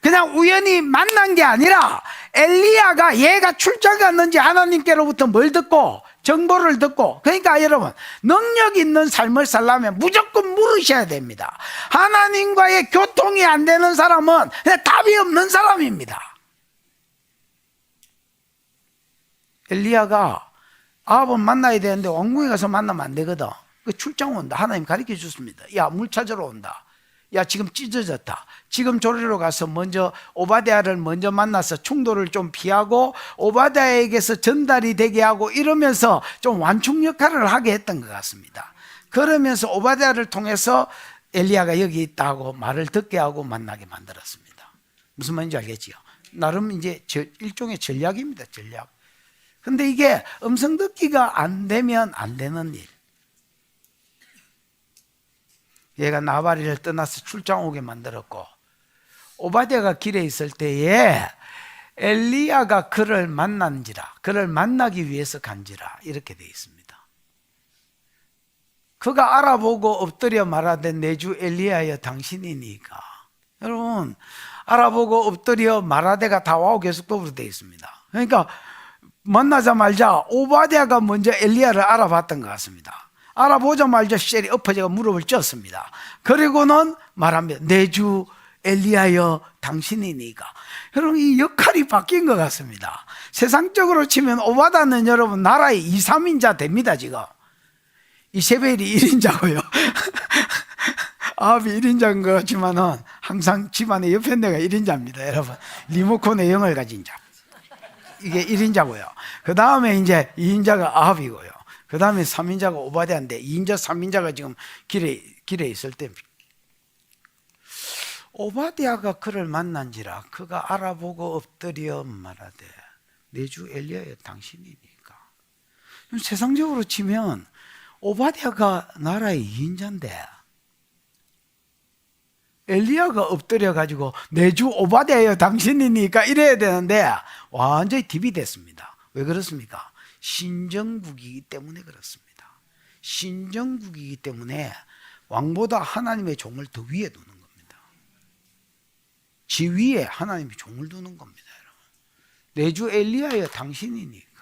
그냥 우연히 만난 게 아니라 엘리야가 얘가 출장 갔는지 하나님께로부터 뭘 듣고 정보를 듣고. 그러니까 여러분 능력 있는 삶을 살려면 무조건 물으셔야 됩니다. 하나님과의 교통이 안 되는 사람은 그냥 답이 없는 사람입니다. 엘리야가 아합은 만나야 되는데 왕궁에 가서 만나면 안 되거든. 그 출장 온다. 하나님 가르쳐 줬습니다. 야, 물 찾으러 온다. 야, 지금 찢어졌다. 지금 조리로 가서 먼저 오바댜를 먼저 만나서 충돌을 좀 피하고 오바댜에게서 전달이 되게 하고 이러면서 좀 완충 역할을 하게 했던 것 같습니다. 그러면서 오바댜를 통해서 엘리야가 여기 있다고 말을 듣게 하고 만나게 만들었습니다. 무슨 말인지 알겠지요? 나름 이제 일종의 전략입니다. 전략. 근데 이게 음성 듣기가 안 되면 안 되는 일. 얘가 나발이를 떠나서 출장 오게 만들었고, 오바댜가 길에 있을 때에 엘리야가 그를 만난지라, 그를 만나기 위해서 간지라 이렇게 되어 있습니다. 그가 알아보고 엎드려 말하되 내 주 엘리야여 당신이니까. 여러분 알아보고 엎드려 말하되가 다 와우 계속법으로 되어 있습니다. 그러니까 만나자마자 오바댜가 먼저 엘리야를 알아봤던 것 같습니다. 알아보자마자 셀이 엎어져가 무릎을 쪘습니다. 그리고는 말합니다. 내 주 엘리야여 당신이니까. 여러분 이 역할이 바뀐 것 같습니다. 세상적으로 치면 오바댜는 여러분 나라의 2, 3인자 됩니다. 지금 이세벨이 1인자고요 아합이 1인자인 것 같지만은 항상 집안의 옆에 내가 1인자입니다. 여러분 리모컨의 영을 가진 자, 이게 1인자고요. 그 다음에 이제 2인자가 아합이고요. 그 다음에 3인자가 오바댜인데 2인자 3인자가 지금 길에 있을 때 오바댜가 그를 만난지라 그가 알아보고 엎드려 말하되 내 주 엘리야여 당신이니까. 세상적으로 치면 오바댜가 나라의 2인자인데 엘리야가 엎드려 가지고 내주 오바댜여 당신이니까 이래야 되는데 완전히 딥이 됐습니다. 왜 그렇습니까? 신정국이기 때문에 그렇습니다. 신정국이기 때문에 왕보다 하나님의 종을 더 위에 두는 겁니다. 지위에 하나님의 종을 두는 겁니다. 내주 엘리야여 당신이니까.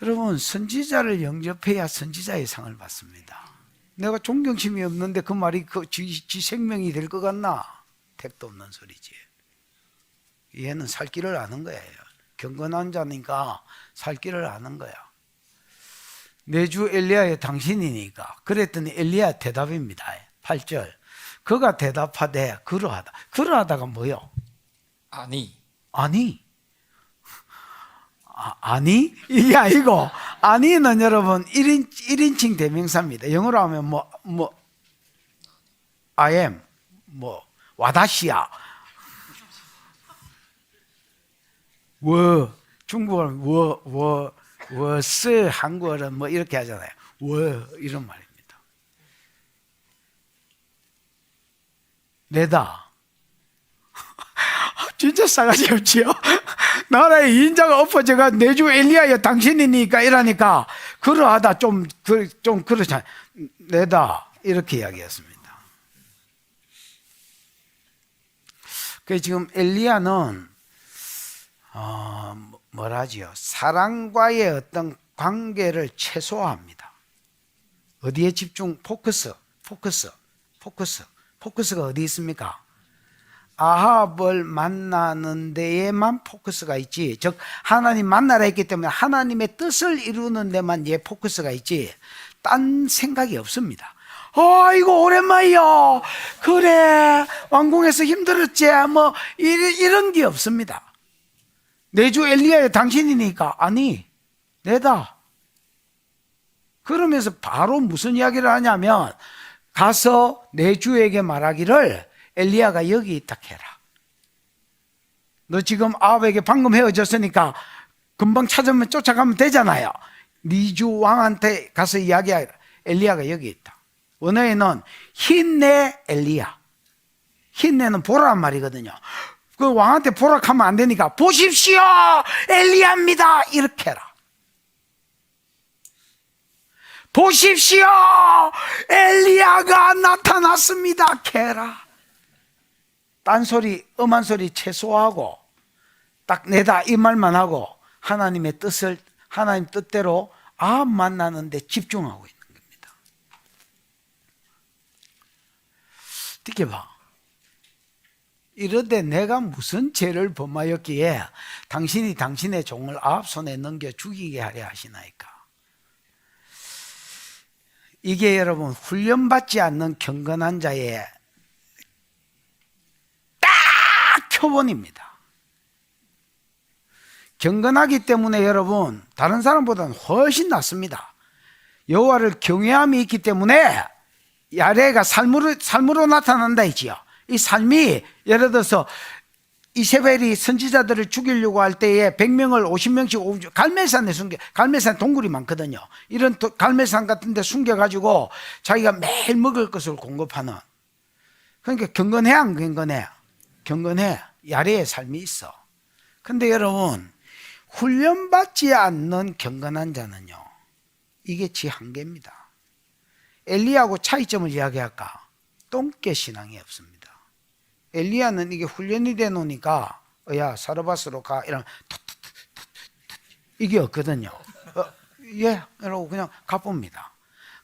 여러분, 선지자를 영접해야 선지자의 상을 받습니다. 내가 존경심이 없는데 그 말이 지 생명이 될 것 같나? 택도 없는 소리지. 얘는 살 길을 아는 거예요. 경건한 자니까 살 길을 아는 거야. 내주 엘리야의 당신이니까. 그랬더니 엘리야 대답입니다. 8절. 그가 대답하되 그러하다. 그러하다가 뭐요? 아니. 아니? 이게 아니고, 아니는 여러분, 1인칭 대명사입니다. 영어로 하면 I am, 와다시야. 중국어는 워스, 한국어는 이렇게 하잖아요. 이런 말입니다. 내다. 진짜 싸가지 없지요? 나라의 2인자가 엎어져가 내주 엘리야여 당신이니까 이러니까 그러하다 좀 그렇잖아요. 내다 이렇게 이야기했습니다. 그 지금 엘리야는 뭐라지요? 사랑과의 어떤 관계를 최소화합니다. 어디에 집중? 포커스가 어디 있습니까? 아합을 만나는 데에만 포커스가 있지, 즉 하나님 만나라 했기 때문에 하나님의 뜻을 이루는 데만 포커스가 있지 딴 생각이 없습니다. 이거 오랜만이요. 그래, 왕궁에서 힘들었지. 이런 게 없습니다. 내주 엘리야의 당신이니까 아니 내다. 그러면서 바로 무슨 이야기를 하냐면 가서 내주에게 말하기를 엘리야가 여기 있다 해라. 너 지금 아합에게 방금 헤어졌으니까 금방 찾으면 쫓아가면 되잖아요. 니주 왕한테 가서 이야기하라. 엘리야가 여기 있다. 원어에는 힘내 엘리야. 힘내는 보라란 말이거든요. 그 왕한테 보라하면 안 되니까 보십시오 엘리야입니다 이렇게 해라. 보십시오 엘리야가 나타났습니다 해라. 딴소리, 엄한 소리 최소화하고 딱 내다 이 말만 하고 하나님의 뜻을, 하나님 뜻대로 아합 만나는데 집중하고 있는 겁니다. 느껴봐. 이러되 내가 무슨 죄를 범하였기에 당신이 당신의 종을 아합 손에 넘겨 죽이게 하려 하시나이까. 이게 여러분 훈련받지 않는 경건한 자의 표본입니다. 경건하기 때문에 여러분 다른 사람보다는 훨씬 낫습니다. 여호와를 경외함이 있기 때문에 야레가 삶으로 나타난다 했지요. 이 삶이 예를 들어서 이세벨이 선지자들을 죽이려고 할 때에 100명을 50명씩 갈멜산에 갈멜산 동굴이 많거든요. 이런 갈멜산 같은 데 숨겨가지고 자기가 매일 먹을 것을 공급하는, 그러니까 경건해 안 경건해? 경건해. 야레의 삶이 있어. 근데 여러분 훈련받지 않는 경건한 자는요 이게 지 한계입니다. 엘리야하고 차이점을 이야기할까? 똥개 신앙이 없습니다. 엘리야는 이게 훈련이 돼 놓으니까 야 사르밧으로 가 이런 이게 없거든요. 예 이러고 그냥 가쁩니다.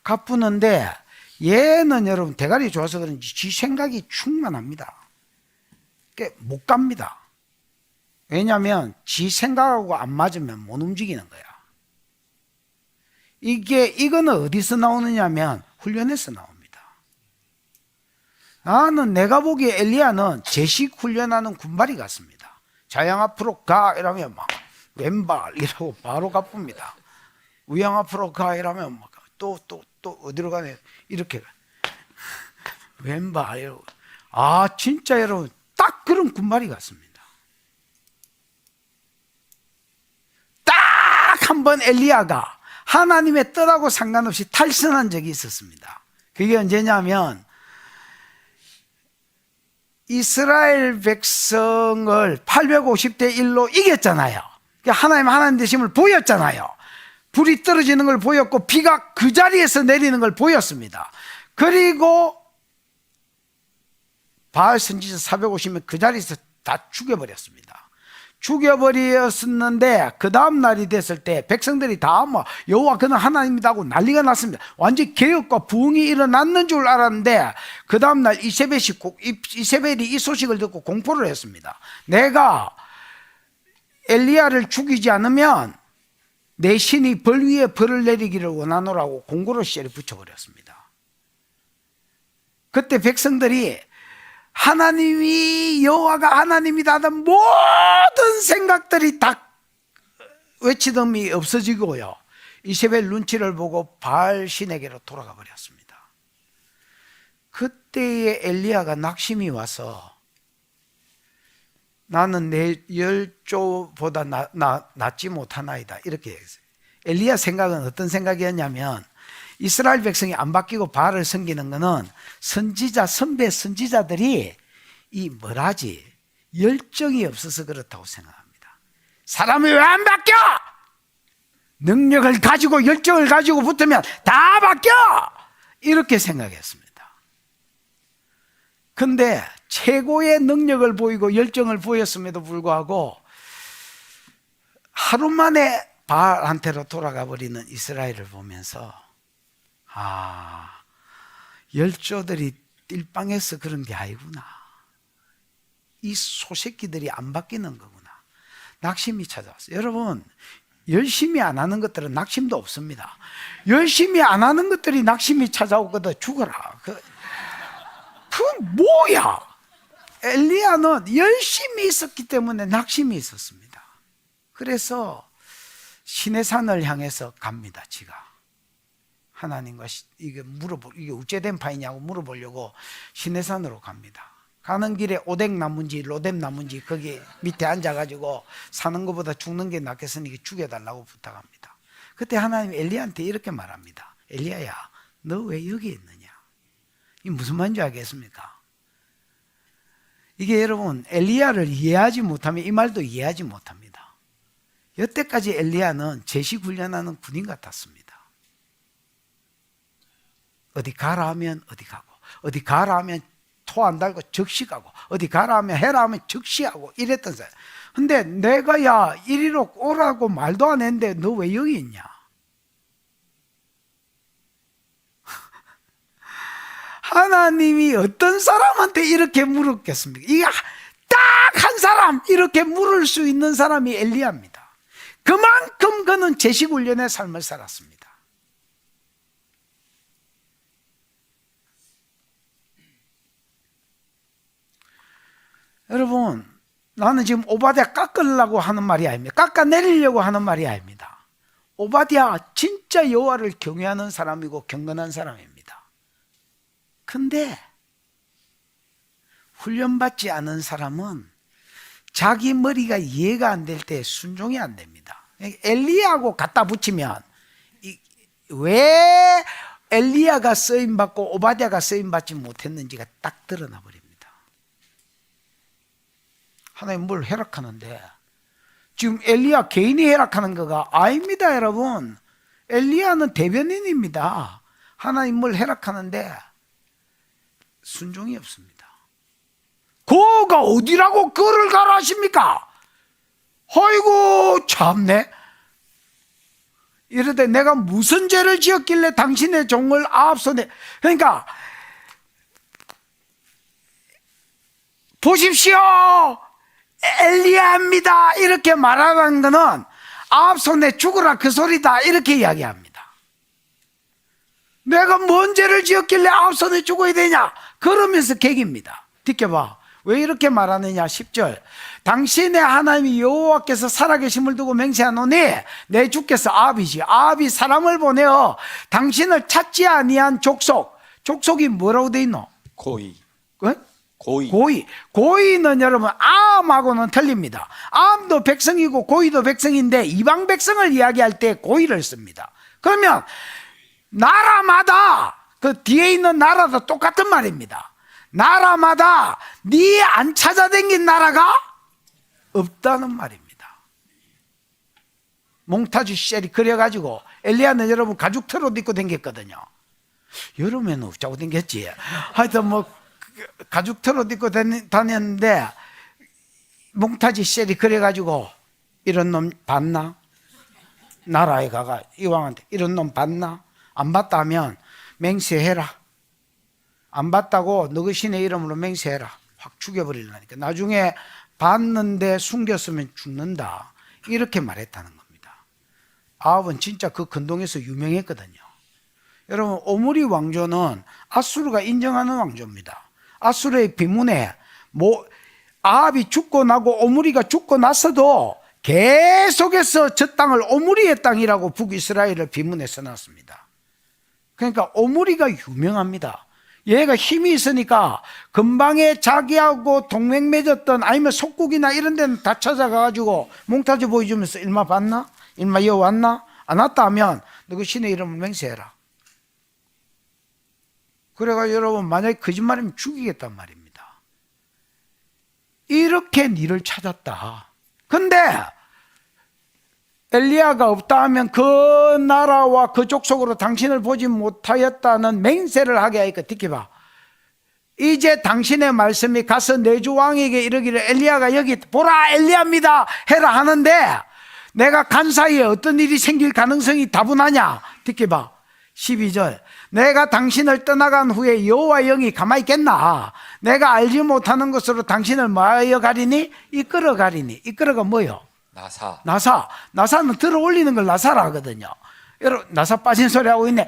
가쁘는데 얘는 여러분 대가리 좋아서 그런지 지 생각이 충만합니다. 못 갑니다. 왜냐하면 지 생각하고 안 맞으면 못 움직이는 거야. 이거는 어디서 나오느냐면 훈련에서 나옵니다. 나는 내가 보기에 엘리야는 제식 훈련하는 군발이 같습니다. 자양 앞으로 가 이러면 막 왼발 이러고 바로 가쁩니다. 우양 앞으로 가 이러면 막 또 어디로 가네 이렇게 왼발 이러고. 진짜 여러분 딱 그런 군발이 같습니다. 딱 한 번 엘리야가 하나님의 뜻하고 상관없이 탈선한 적이 있었습니다. 그게 언제냐면 이스라엘 백성을 850대 1로 이겼잖아요. 하나님 되심을 보였잖아요. 불이 떨어지는 걸 보였고 비가 그 자리에서 내리는 걸 보였습니다. 그리고 바알 선지자 450명 그 자리에서 다 죽여버렸습니다. 죽여버렸었는데 그 다음 날이 됐을 때 백성들이 다 여호와 그는 하나님이다 하고 난리가 났습니다. 완전 개혁과 부흥이 일어났는 줄 알았는데 그 다음 날 이세벨이 이 소식을 듣고 공포를 했습니다. 내가 엘리야를 죽이지 않으면 내 신이 벌 위에 벌을 내리기를 원하노라고 공고를 시에 붙여버렸습니다. 그때 백성들이 하나님이 여호와가 하나님이다 하던 모든 생각들이 다 외치덤이 없어지고요, 이세벨 눈치를 보고 바알 신에게로 돌아가 버렸습니다. 그때에 엘리야가 낙심이 와서 나는 내 열조보다 낫지 못하나이다 이렇게 얘기했어요. 엘리야 생각은 어떤 생각이었냐면 이스라엘 백성이 안 바뀌고 바알을 섬기는 것은 선배 선지자들이 열정이 없어서 그렇다고 생각합니다. 사람이 왜 안 바뀌어? 능력을 가지고 열정을 가지고 붙으면 다 바뀌어! 이렇게 생각했습니다. 근데 최고의 능력을 보이고 열정을 보였음에도 불구하고 하루 만에 바알한테로 돌아가 버리는 이스라엘을 보면서 열조들이 띨빵해서 그런 게 아니구나. 이 소새끼들이 안 바뀌는 거구나. 낙심이 찾아왔어요. 여러분, 열심히 안 하는 것들은 낙심도 없습니다. 열심히 안 하는 것들이 낙심이 찾아오거든. 죽어라. 그건 뭐야? 엘리야는 열심히 있었기 때문에 낙심이 있었습니다. 그래서 시내산을 향해서 갑니다. 지가 하나님과 이게 우째된 파이냐고 물어보려고 시내산으로 갑니다. 가는 길에 오뎅나무인지 로뎀나무인지 거기 밑에 앉아가지고 사는 것보다 죽는 게 낫겠으니 죽여달라고 부탁합니다. 그때 하나님이 엘리야한테 이렇게 말합니다. 엘리야야, 너 왜 여기 있느냐? 이게 무슨 말인지 알겠습니까? 이게 여러분, 엘리야를 이해하지 못하면 이 말도 이해하지 못합니다. 여태까지 엘리야는 제시훈련하는 군인 같았습니다. 어디 가라 하면 어디 가고, 어디 가라 하면 토 안 달고 즉시 가고, 어디 가라 하면 해라 하면 즉시 하고 이랬던 사람. 근데 내가 이리로 오라고 말도 안 했는데 너 왜 여기 있냐? 하나님이 어떤 사람한테 이렇게 물었겠습니까? 이게 딱 한 사람 이렇게 물을 수 있는 사람이 엘리야입니다. 그만큼 그는 제식훈련의 삶을 살았습니다. 여러분, 나는 지금 오바댜 깎으려고 하는 말이 아닙니다. 깎아내리려고 하는 말이 아닙니다. 오바댜 진짜 여호와를 경외하는 사람이고 경건한 사람입니다. 근데 훈련받지 않은 사람은 자기 머리가 이해가 안 될 때 순종이 안 됩니다. 엘리야하고 갖다 붙이면 왜 엘리야가 쓰임받고 오바댜가 쓰임받지 못했는지가 딱 드러나 버립니다. 하나님 뭘 해락하는데 지금 엘리야 개인이 해락하는 거가 아닙니다. 여러분, 엘리야는 대변인입니다. 하나님 뭘 해락하는데 순종이 없습니다. 거가 어디라고 그를 가라 하십니까? 아이고 참네. 이러되 내가 무슨 죄를 지었길래 당신의 종을 아합손에, 그러니까 보십시오, 엘리야입니다 이렇게 말하는 것은 아합손에 죽으라 그 소리다 이렇게 이야기합니다. 내가 뭔 죄를 지었길래 아합손에 죽어야 되냐 그러면서 객입니다. 듣겨봐. 왜 이렇게 말하느냐. 10절, 당신의 하나님이 여호와께서 살아계심을 두고 맹세하노니 내 주께서 아합이 사람을 보내어 당신을 찾지 아니한 족속이 뭐라고 돼 있노? 고의. 어? 고의. 고의는 여러분 암하고는 틀립니다. 암도 백성이고 고의도 백성인데 이방 백성을 이야기할 때 고의를 씁니다. 그러면 나라마다 그 뒤에 있는 나라도 똑같은 말입니다. 나라마다 네 안 찾아다닌 나라가 없다는 말입니다. 몽타주 쉘이 그래가지고 엘리야는 여러분 가죽 트롯 입고 다녔거든요. 여름에는 없자고 다녔지. 하여튼 뭐 가죽 트롯 입고 다녔는데 몽타주 쉘이 그래가지고 이런 놈 봤나? 나라에 가가 이왕한테 이런 놈 봤나? 안 봤다 하면 맹세해라. 안 봤다고 너희 신의 이름으로 맹세해라. 확 죽여버리려니까. 나중에 봤는데 숨겼으면 죽는다. 이렇게 말했다는 겁니다. 아합은 진짜 그 근동에서 유명했거든요. 여러분, 오므리 왕조는 아수르가 인정하는 왕조입니다. 아수르의 비문에 아합이 죽고 나고 오므리가 죽고 나서도 계속해서 저 땅을 오므리의 땅이라고 북이스라엘을 비문에 써놨습니다. 그러니까 오므리가 유명합니다. 얘가 힘이 있으니까 근방에 자기하고 동맹 맺었던 아니면 속국이나 이런 데는 다 찾아가가지고 몽타주 보여주면서 일마 봤나? 일마 이어 왔나? 안 왔다 하면 너 그 신의 이름을 맹세해라. 그래가지고 여러분 만약에 거짓말이면 죽이겠단 말입니다. 이렇게 니를 찾았다. 근데 엘리야가 없다 하면 그 나라와 그 족속으로 당신을 보지 못하였다는 맹세를 하게 하니까 듣기봐. 이제 당신의 말씀이 가서 내 주 왕에게 이르기를 엘리야가 여기 보라 엘리야입니다 해라 하는데 내가 간 사이에 어떤 일이 생길 가능성이 다분하냐. 듣기봐. 12절 내가 당신을 떠나간 후에 여호와의 영이 가만히 있겠나. 내가 알지 못하는 것으로 당신을 뭐하여 가리니? 이끌어 가리니. 이끌어가 뭐요? 나사는 들어 올리는 걸 나사라 하거든요. 여러분 나사 빠진 소리 하고 있네.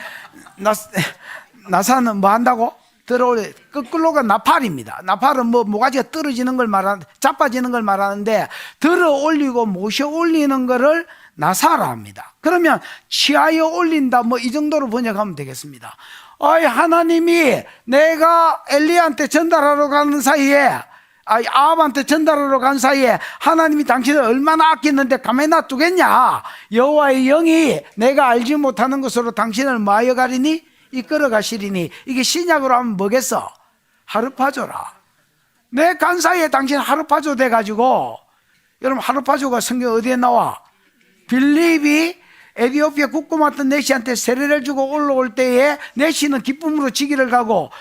나사는 뭐 한다고? 들어 올리 거꾸로가 나팔입니다. 나팔은 모가지가 떨어지는 걸 말하는, 자빠지는 걸 말하는데 들어 올리고 모셔 올리는 거를 나사라 합니다. 그러면 취하여 올린다 뭐 이 정도로 번역하면 되겠습니다. 하나님이 내가 엘리야한테 전달하러 가는 사이에 아합한테 전달하러 간 사이에 하나님이 당신을 얼마나 아끼는데 가만히 놔두겠냐. 여호와의 영이 내가 알지 못하는 것으로 당신을 뭐하여 가리니? 이끌어 가시리니. 이게 신약으로 하면 뭐겠어? 하르파조라. 내 간 사이에 당신 하르파조 돼가지고. 여러분 하르파조가 성경 어디에 나와? 빌립이 에디오피아 국고 맡은 네시한테 세례를 주고 올라올 때에 네시는 기쁨으로 지기를 가고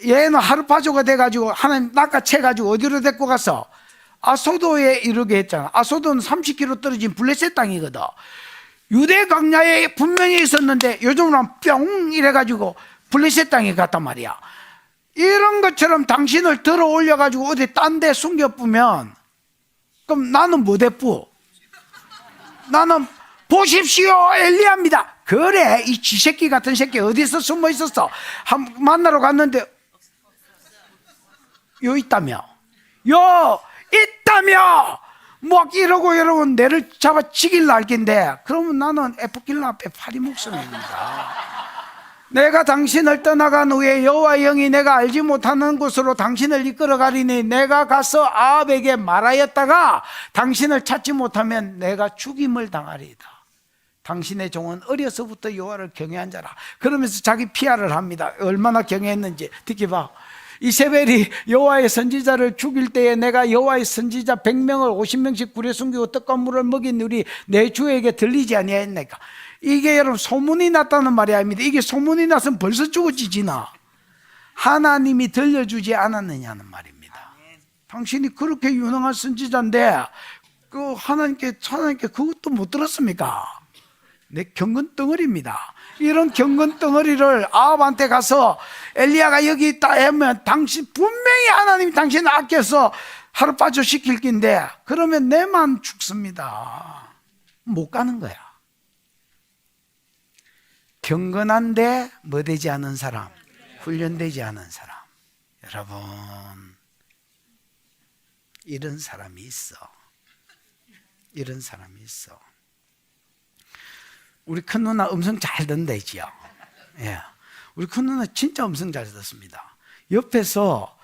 얘는 하르파조가 돼가지고 하나님 낚아채가지고 어디로 데리고 갔어? 아소도에 이르게 했잖아. 아소도는 30km 떨어진 블레셋 땅이거든. 유대 광야에 분명히 있었는데 요즘은 뿅 이래가지고 블레셋 땅에 갔단 말이야. 이런 것처럼 당신을 들어 올려가지고 어디 딴 데 숨겨쁘면 그럼 나는 뭐 대뿌? 나는 보십시오 엘리야입니다. 그래 이 쥐새끼 같은 새끼 어디서 숨어 있었어? 만나러 갔는데 요 있다며 막 이러고 여러분 내를 잡아 죽일 날긴데 그러면 나는 에프킬라 앞에 파리 목숨입니다. 내가 당신을 떠나간 후에 여호와의 영이 내가 알지 못하는 곳으로 당신을 이끌어 가리니 내가 가서 아합에게 말하였다가 당신을 찾지 못하면 내가 죽임을 당하리이다. 당신의 종은 어려서부터 여호와를 경외한 자라. 그러면서 자기 피아를 합니다. 얼마나 경외했는지 듣기 봐. 이세벨이 여호와의 선지자를 죽일 때에 내가 여호와의 선지자 100명을 50명씩 굴에 숨기고 떡과 물을 먹인 우리 내 주에게 들리지 아니하였나이까. 이게 여러분 소문이 났다는 말이 아닙니다. 이게 소문이 났으면 벌써 죽었지 지나. 하나님이 들려주지 않았느냐는 말입니다. 당신이 그렇게 유능한 선지자인데 그 하나님께 그것도 못 들었습니까? 내 경건 덩어리입니다. 이런 경건 덩어리를 아합한테 가서 엘리야가 여기 있다 하면 당신 분명히 하나님이 당신을 아껴서 하루빠져 시킬 긴데 그러면 내만 죽습니다. 못 가는 거야. 경건한데 뭐 되지 않은 사람, 훈련되지 않은 사람. 여러분 이런 사람이 있어. 이런 사람이 있어. 우리 큰 누나 음성 잘 듣는다지요. 예. 우리 큰 누나 진짜 음성 잘 듣습니다. 옆에서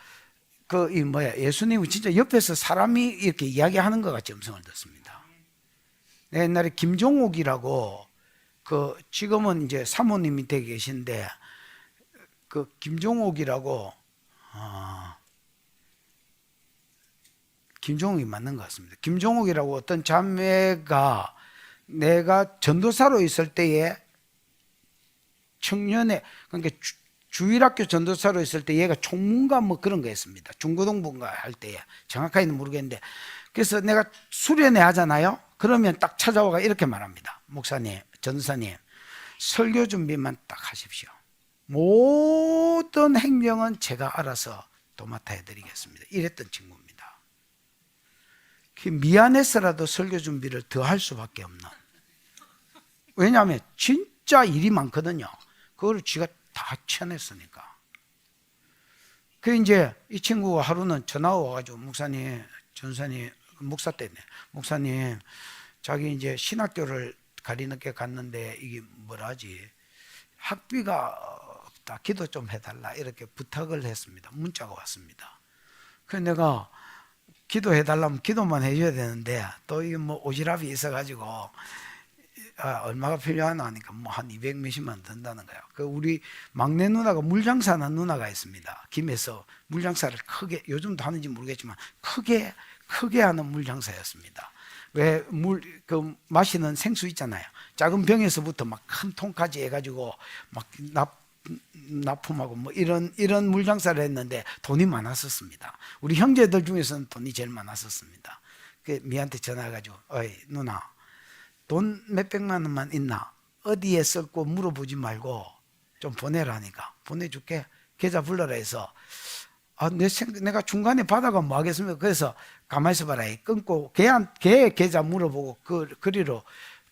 예수님이 진짜 옆에서 사람이 이렇게 이야기하는 것 같이 음성을 듣습니다. 옛날에 김종옥이라고 지금은 이제 사모님이 되게 계신데 김종옥이라고 김종옥이 맞는 것 같습니다. 김종옥이라고 어떤 자매가 내가 전도사로 있을 때에 청년회 그러니까 주일학교 전도사로 있을 때 얘가 총무인가 뭐 그런 거 했습니다. 중고등부인가 할 때에 정확하게는 모르겠는데 그래서 내가 수련회 하잖아요. 그러면 딱 찾아와가 이렇게 말합니다. 목사님, 전도사님 설교 준비만 딱 하십시오. 모든 행정은 제가 알아서 도맡아 해드리겠습니다. 이랬던 친구입니다. 미안해서라도 설교 준비를 더 할 수밖에 없는. 왜냐하면 진짜 일이 많거든요. 그걸 쥐가 다 쳐냈으니까. 그 이제 이 친구가 하루는 전화가 와가지고 목사님, 전사님, 목사 때네. 목사님, 자기 이제 신학교를 가리 늦게 갔는데 이게 뭐라지? 학비가 없다. 기도 좀 해달라. 이렇게 부탁을 했습니다. 문자가 왔습니다. 그래서 내가 기도해달라면 기도만 해줘야 되는데 또 이게 뭐 오지랖이 있어가지고 얼마가 필요하나 하니까 뭐 한 200 몇십만 든다는 거예요. 그 우리 막내 누나가 물장사하는 누나가 있습니다. 김에서 물장사를 크게 요즘도 하는지 모르겠지만 크게 하는 물장사였습니다. 왜 그 마시는 생수 있잖아요. 작은 병에서부터 막 큰 통까지 해가지고 막 납품하고 뭐 이런 물장사를 했는데 돈이 많았었습니다. 우리 형제들 중에서는 돈이 제일 많았었습니다. 그 미한테 전화해가지고 어이 누나 돈 몇백만 원만 있나? 어디에 썼고 물어보지 말고 좀 보내라니까. 보내줄게. 계좌 불러라 해서 내가 중간에 받아가 뭐 하겠습니까? 그래서 가만히 있어봐라. 끊고 걔 계좌 물어보고 그리로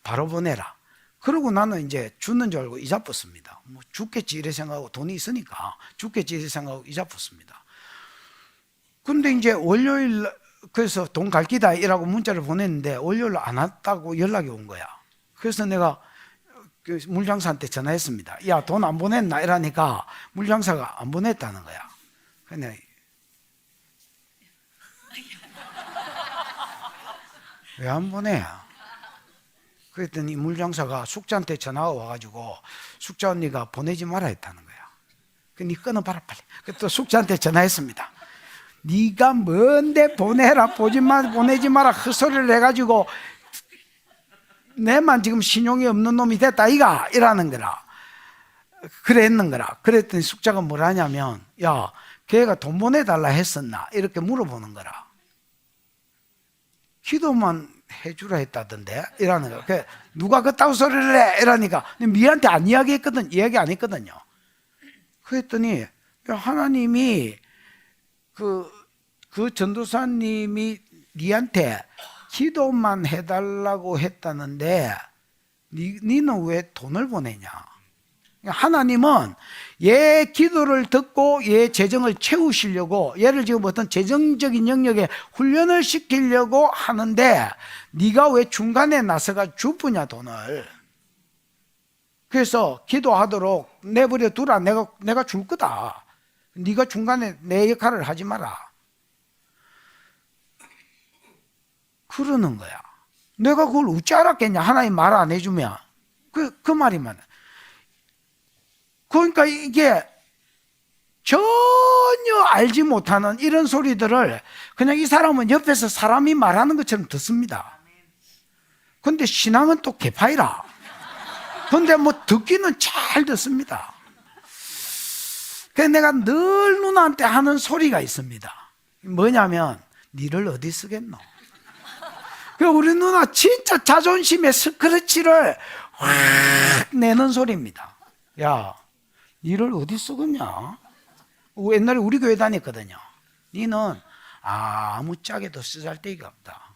바로 보내라. 그러고 나는 이제 주는 줄 알고 이자 뽑습니다. 뭐 죽겠지 이래 생각하고 돈이 있으니까 죽겠지 이래 생각하고 이자 뽑습니다. 근데 이제 월요일 그래서 돈 갈 기다 이라고 문자를 보냈는데 월요일 안 왔다고 연락이 온 거야. 그래서 내가 그 물장사한테 전화했습니다. 야, 돈 안 보냈나? 이러니까 물장사가 안 보냈다는 거야. 그냥 왜 안 보내? 그랬더니 물장사가 숙자한테 전화가 와가지고 숙자 언니가 보내지 마라 했다는 거야. 니 끊어봐라 빨리. 또 숙자한테 전화했습니다. 네가 뭔데 보내라 보내지 마라 헛소리를 해가지고 내만 지금 신용이 없는 놈이 됐다 이가 이라는 거라. 그랬는 거라. 그랬더니 숙자가 뭘 하냐면 야 걔가 돈 보내달라 했었나 이렇게 물어보는 거라. 기도만 해주라 했다던데 이라는 거야. 그 누가 그따구 소리를 해 이러니까 미한테 안 이야기 안 했거든요. 그랬더니 하나님이 그 전도사님이 니한테 기도만 해달라고 했다는데 니는 왜 돈을 보내냐? 하나님은 얘 기도를 듣고 얘 재정을 채우시려고 얘를 지금 어떤 재정적인 영역에 훈련을 시키려고 하는데 네가 왜 중간에 나서가 주부냐 돈을. 그래서 기도하도록 내버려 두라. 내가 줄 거다. 네가 중간에 내 역할을 하지 마라. 그러는 거야. 내가 그걸 어찌 알았겠냐? 하나님 말 안 해주면. 그 말이면. 그러니까 이게 전혀 알지 못하는 이런 소리들을 그냥 이 사람은 옆에서 사람이 말하는 것처럼 듣습니다. 근데 신앙은 또 개파이라. 근데 뭐 듣기는 잘 듣습니다. 그래서 내가 늘 누나한테 하는 소리가 있습니다. 뭐냐면 니를 어디 쓰겠노? 우리 누나 진짜 자존심의 스크래치를 확 내는 소리입니다. 야, 니를 어디 쓰겠냐? 옛날에 우리 교회 다녔거든요. 니는 아무짝에도 쓰잘데기가 없다.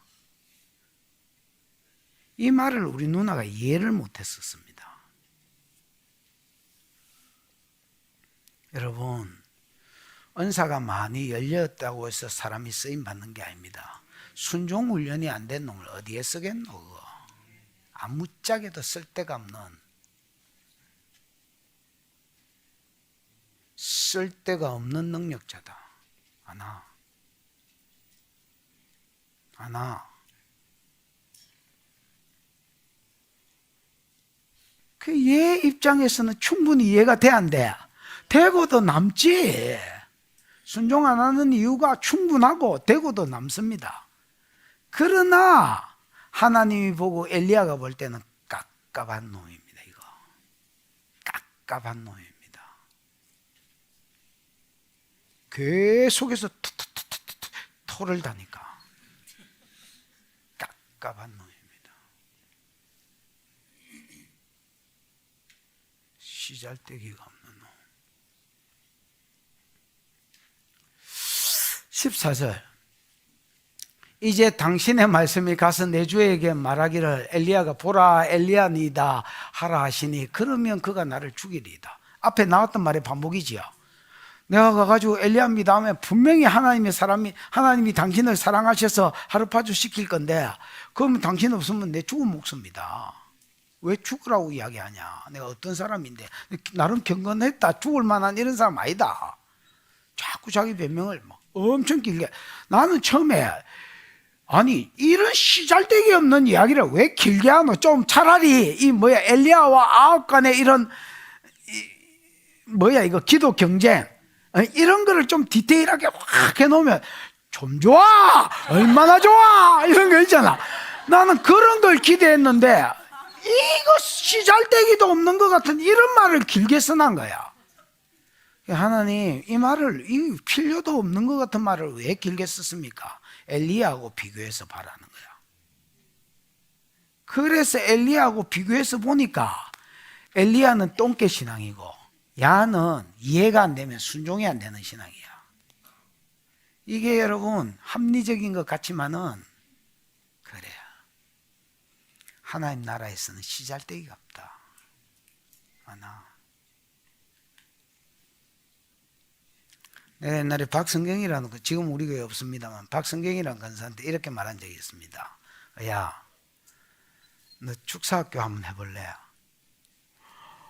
이 말을 우리 누나가 이해를 못했었습니다. 여러분, 은사가 많이 열렸다고 해서 사람이 쓰임 받는 게 아닙니다. 순종 훈련이 안 된 놈을 어디에 쓰겠노? 아무짝에도 쓸데가 없는 능력자다. 하나. 그 얘 입장에서는 충분히 이해가 돼, 안 돼? 되고도 남지. 순종 안 하는 이유가 충분하고 되고도 남습니다. 그러나 하나님이 보고 엘리야가 볼 때는 깝깝한 놈입니다. 이거 깝깝한 놈입니다. 계속해서 토를 다니까 깝깝한 놈입니다. 시잘데기가 없는 놈. 14절 이제 당신의 말씀이 가서 내 주에게 말하기를 엘리야가 보라 엘리야니다 하라 하시니 그러면 그가 나를 죽이리이다. 앞에 나왔던 말의 반복이지요. 내가 가가지고 엘리야입니다 하면 분명히 하나님이 당신을 사랑하셔서 하루파주 시킬 건데 그러면 당신 없으면 내 죽음 목숨입니다. 왜 죽으라고 이야기하냐. 내가 어떤 사람인데 나름 경건했다 죽을 만한 이런 사람 아니다. 자꾸 자기 변명을 막 엄청 길게. 나는 처음에 아니 이런 시잘데기 없는 이야기를 왜 길게 하노. 좀 차라리 엘리야와 아합 간의 이런 이거 기도 경쟁 이런 거를 좀 디테일하게 확 해놓으면 좀 좋아 얼마나 좋아 이런 거 있잖아. 나는 그런 걸 기대했는데 이거 시잘데기도 없는 것 같은 이런 말을 길게 써놓은 거야. 하나님 이 필요도 없는 것 같은 말을 왜 길게 썼습니까? 엘리야하고 비교해서 바라는 거야. 그래서 엘리야하고 비교해서 보니까 엘리야는 똥개 신앙이고 야는 이해가 안 되면 순종이 안 되는 신앙이야. 이게 여러분 합리적인 것 같지만은 그래요. 하나님 나라에서는 시잘데기가 없다. 하나. 내가 옛날에 박성경이라는 거 지금 우리 교회 없습니다만 박성경이라는 간사한테 이렇게 말한 적이 있습니다. 야, 너 축사학교 한번 해볼래?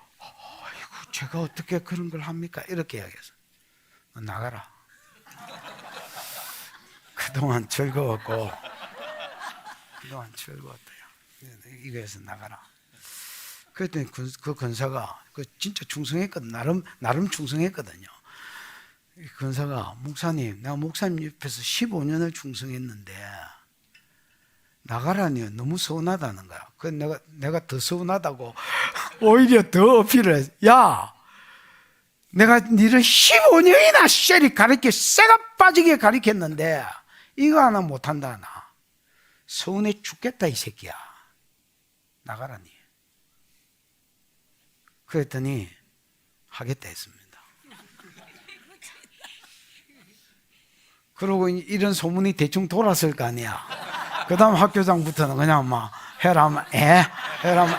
아이고, 제가 어떻게 그런 걸 합니까? 이렇게 이야기했어. 너 나가라. 그동안 즐거웠고 이 교회에서 나가라. 그랬더니 그 권사가 진짜 충성했거든. 나름 충성했거든요. 이 권사가 목사님, 내가 목사님 옆에서 15년을 충성했는데 나가라니요. 너무 서운하다는 거야. 그래서 내가 더 서운하다고 오히려 더 어필을 해서 야, 내가 니를 15년이나 쇠가 빠지게 가르쳤는데 이거 하나 못한다. 나 서운해 죽겠다 이 새끼야. 나가라니. 그랬더니 하겠다 했습니다. 그러고 이런 소문이 대충 돌았을 거 아니야. 그 다음 학교장부터는 그냥 막 해라면 해라면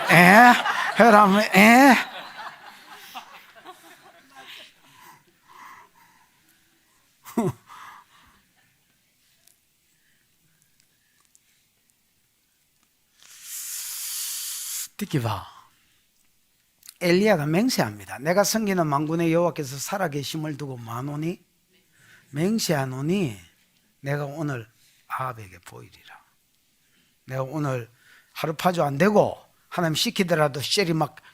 듣기 봐. 엘리야가 맹세합니다. 내가 섬기는 만군의 여호와께서 살아계심을 두고 마노니 맹세하노니 내가 오늘 아합에게 보이리라. 내가 오늘 하루파주 안 되고 하나님 시키더라도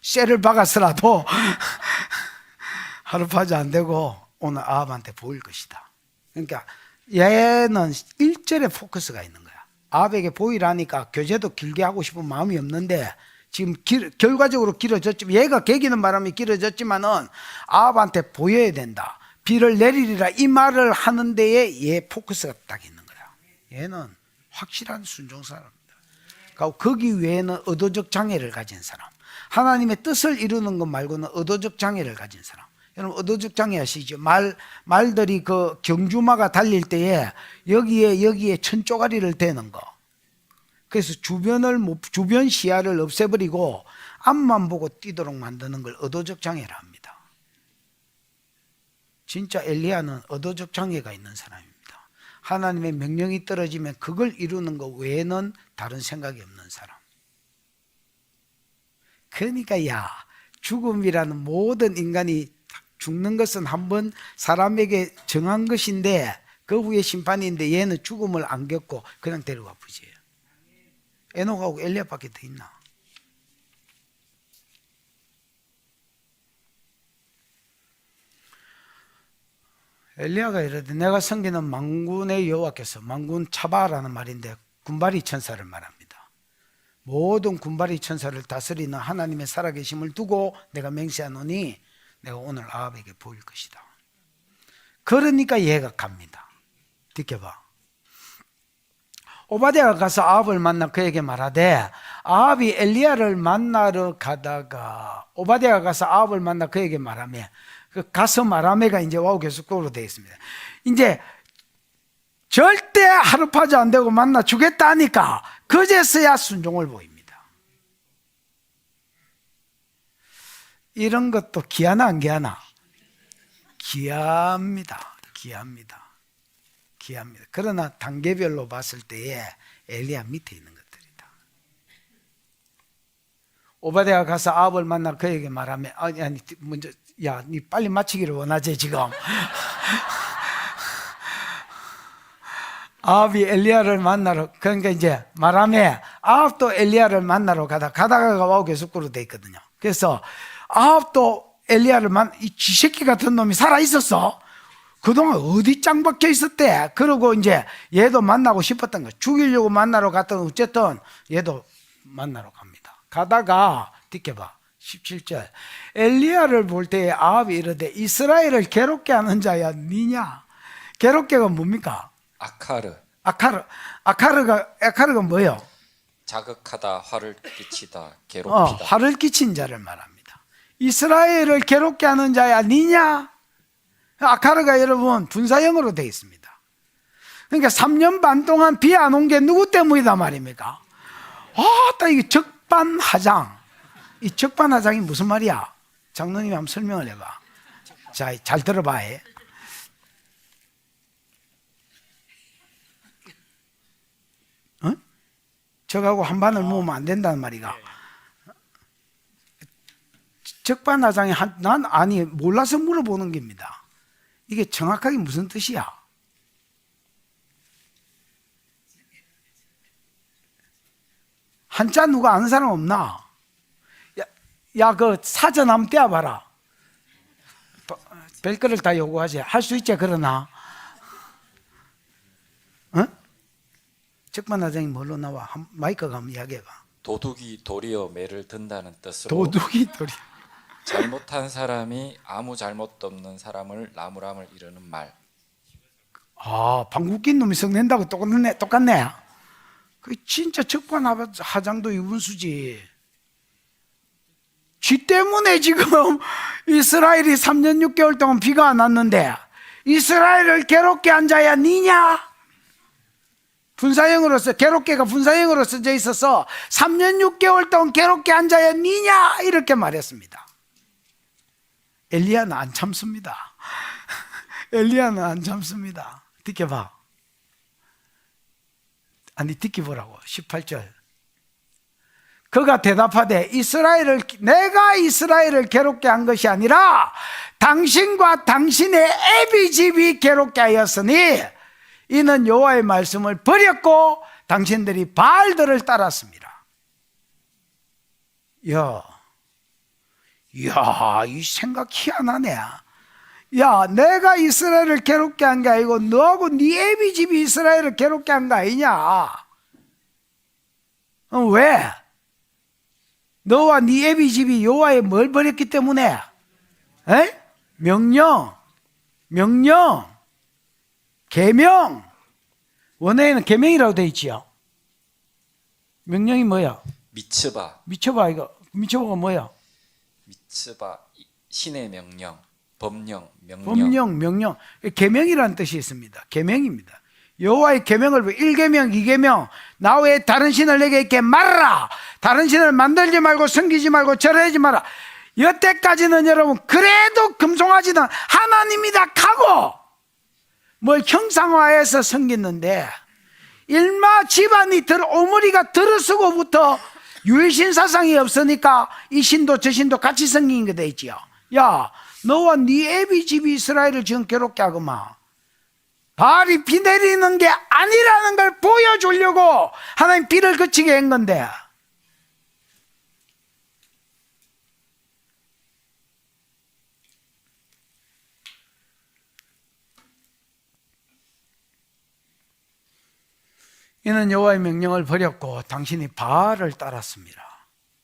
쇠를 박았으라도 하루파주 안 되고 오늘 아합한테 보일 것이다. 그러니까 얘는 1절에 포커스가 있는 거야. 아합에게 보이라니까 교제도 길게 하고 싶은 마음이 없는데 지금 결과적으로 길어졌지만 얘가 개기는 바람에 길어졌지만은 아합한테 보여야 된다. 비를 내리리라 이 말을 하는 데에 얘 포커스가 딱 있는 거야. 얘는 확실한 순종 사람입니다. 그러니까 거기 외에는 의도적 장애를 가진 사람, 하나님의 뜻을 이루는 것 말고는 의도적 장애를 가진 사람. 여러분 의도적 장애 아시죠? 말들이 그 경주마가 달릴 때에 여기에 천조가리를 대는 거. 그래서 주변 시야를 없애버리고 앞만 보고 뛰도록 만드는 걸 의도적 장애라 합니다. 진짜 엘리야는 의도적 장애가 있는 사람입니다. 하나님의 명령이 떨어지면 그걸 이루는 것 외에는 다른 생각이 없는 사람. 그러니까 야, 죽음이라는 모든 인간이 죽는 것은 한번 사람에게 정한 것인데 그 후에 심판인데 얘는 죽음을 안 겪고 그냥 데려가 부지예요. 에녹하고 엘리야밖에 더 있나? 엘리야가 이르되 내가 섬기는 만군의 여호와께서, 만군 차바라는 말인데 군발이 천사를 말합니다. 모든 군발이 천사를 다스리는 하나님의 살아계심을 두고 내가 맹세하노니 내가 오늘 아합에게 보일 것이다. 그러니까 얘가 갑니다. 듣겨봐. 오바댜가 가서 아합을 만나 그에게 말하되, 아합이 엘리야를 만나러 가다가 오바댜가 가서 아합을 만나 그에게 말하며, 그 가서 말하며가 이제 와우 계속으로 되어 있습니다. 이제 절대 하루파주 안 되고 만나 주겠다 하니까 그제서야 순종을 보입니다. 이런 것도 귀하나 안 귀하나? 귀합니다. 귀합니다. 귀합니다. 그러나 단계별로 봤을 때에 엘리야 밑에 있는 것들이다. 오바댜가 가서 아합을 만나 그에게 말하며, 아니 먼저, 야, 니 빨리 마치기를 원하지 지금. 아합이 엘리야를 만나러, 그러니까 이제 말하며 아합도 엘리야를 만나러 가다가 와우 계속으로 돼 있거든요. 그래서 아합도 엘리야를 이 쥐새끼 같은 놈이 살아 있었어. 그동안 어디 짱 박혀 있었대. 그러고 이제 얘도 만나고 싶었던 거, 죽이려고 만나러 갔던, 어쨌든 얘도 만나러 갑니다. 가다가 듣게봐, 17절. 엘리야를 볼 때에 아합이 이르되 이스라엘을 괴롭게 하는 자야 니냐? 괴롭게가 뭡니까? 아카르가 뭐예요? 자극하다, 화를 끼치다, 괴롭히다. 화를 끼친 자를 말합니다. 이스라엘을 괴롭게 하는 자야 니냐? 아카르가 여러분 분사형으로 되어 있습니다. 그러니까 3년 반 동안 비 안 온 게 누구 때문이다 말입니까? 딱 이게 적반하장. 이 적반하장이 무슨 말이야? 장로님이 한번 설명을 해봐. 자, 잘 들어봐. 저하고 한 반을 모으면 안 된다는 말이가. 적반하장이 난 아니 몰라서 물어보는 겁니다. 이게 정확하게 무슨 뜻이야? 한자 누가 아는 사람 없나? 야, 그 사전 한번 떼어봐라. 별거를 다 요구하지. 할 수 있지, 그러나? 적반하장이 뭘로 나와? 마이크가 한번 이야기해봐. 도둑이 도리어 매를 든다는 뜻으로, 도둑이 도리. 잘못한 사람이 아무 잘못도 없는 사람을 나무람을 이르는 말. 방귀 낀 놈이 성낸다고 똑같네. 그 진짜 적반하장도 유분수지. 쥐 때문에 지금 이스라엘이 3년 6개월 동안 비가 안 왔는데 이스라엘을 괴롭게 한 자야 니냐? 분사형으로서, 괴롭게가 분사형으로 써져 있어서 3년 6개월 동안 괴롭게 한 자야 니냐? 이렇게 말했습니다. 엘리야는 안 참습니다. 엘리야는 안 참습니다. 듣겨봐. 아니 듣기 보라고. 18절. 그가 대답하되 내가 이스라엘을 괴롭게 한 것이 아니라 당신과 당신의 애비집이 괴롭게 하였으니 이는 여호와의 말씀을 버렸고 당신들이 바알들을 따랐습니다. 이 생각 희한하네. 야, 내가 이스라엘을 괴롭게 한 게 아니고 너하고 네 애비집이 이스라엘을 괴롭게 한 거 아니냐? 왜? 너와 네 애비집이 여호와의 뭘 버렸기 때문에? 명령, 계명. 원어에는 계명이라고 되어 있지요. 명령이 뭐야? 미쳐봐 이거. 미쳐봐가 뭐야? 미츠바, 신의 명령, 법령, 명령. 계명이라는 뜻이 있습니다. 계명입니다. 여호와의 계명을 1계명, 2계명. 나 외에 다른 신을 내게 있게 말아라. 다른 신을 만들지 말고 섬기지 말고 절하지 마라. 여태까지는 여러분 그래도 금송아지는 하나님이다 하고 뭘 형상화해서 섬겼는데 일마 집안이 오므리가 들어서고부터 유일신 사상이 없으니까 이 신도 저 신도 같이 섬긴 게 돼 있지요. 야, 너와 네 애비 집이 이스라엘을 지금 괴롭게 하고만 바알이 비 내리는 게 아니라는 걸 보여주려고 하나님 비를 그치게 한 건데, 이는 여호와의 명령을 버렸고 당신이 바알을 따랐습니다.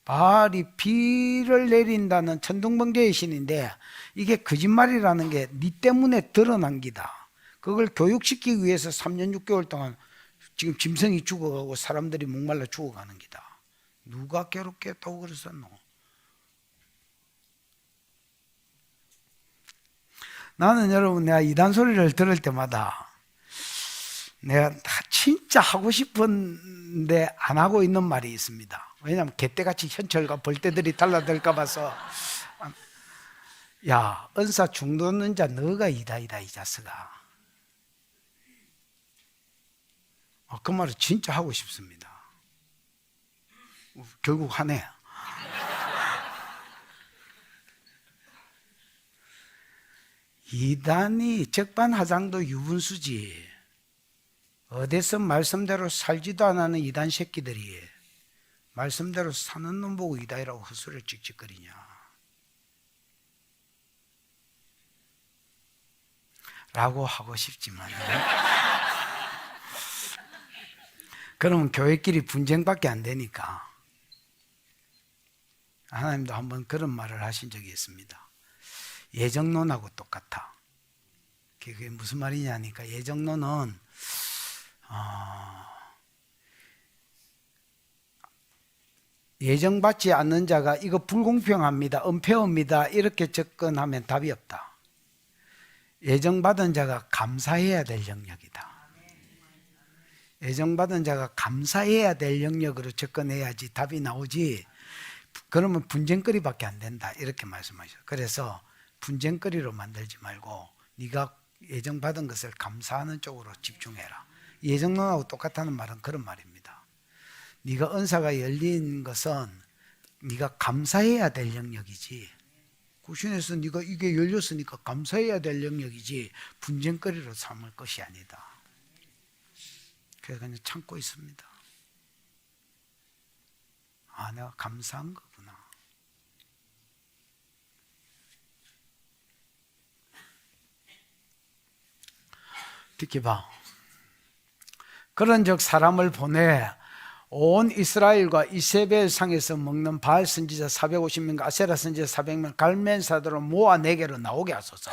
바알이 비를 내린다는 천둥번개의 신인데 이게 거짓말이라는 게 네 때문에 드러난 기다. 그걸 교육시키기 위해서 3년 6개월 동안 지금 짐승이 죽어가고 사람들이 목말라 죽어가는 기다. 누가 괴롭게 했다고 그랬었노? 나는 여러분, 내가 이단 소리를 들을 때마다 내가 진짜 하고 싶은데 안 하고 있는 말이 있습니다. 왜냐하면 개떼같이 현철과 벌떼들이 달라들까 봐서. 야, 은사 중도는 자 너가 이다 이 자식아. 그 말을 진짜 하고 싶습니다. 결국 하네. 이단이 적반하장도 유분수지. 어디서 말씀대로 살지도 않는 이단 새끼들이 말씀대로 사는 놈 보고 이다이라고 헛소리를 찍찍거리냐. 라고 하고 싶지만 그러면 교회끼리 분쟁밖에 안 되니까. 하나님도 한번 그런 말을 하신 적이 있습니다. 예정론하고 똑같아. 그게 무슨 말이냐니까, 예정론은 예정받지 않는 자가 이거 불공평합니다, 은폐입니다 이렇게 접근하면 답이 없다. 예정받은 자가 감사해야 될 영역이다. 예정받은 자가 감사해야 될 영역으로 접근해야지 답이 나오지. 그러면 분쟁거리밖에 안 된다 이렇게 말씀하셨어요. 그래서 분쟁거리로 만들지 말고 네가 예정받은 것을 감사하는 쪽으로 집중해라. 예정론하고 똑같다는 말은 그런 말입니다. 네가 은사가 열린 것은 네가 감사해야 될 영역이지, 구신에서 네가 이게 열렸으니까 감사해야 될 영역이지 분쟁거리로 삼을 것이 아니다. 그래서 그냥 참고 있습니다. 아, 내가 감사한 거구나. 듣기 봐. 그런즉 사람을 보내 온 이스라엘과 이세벨 상에서 먹는 바알 선지자 450명과 아세라 선지자 400명 갈멜 사도로 모아 내게로 나오게 하소서.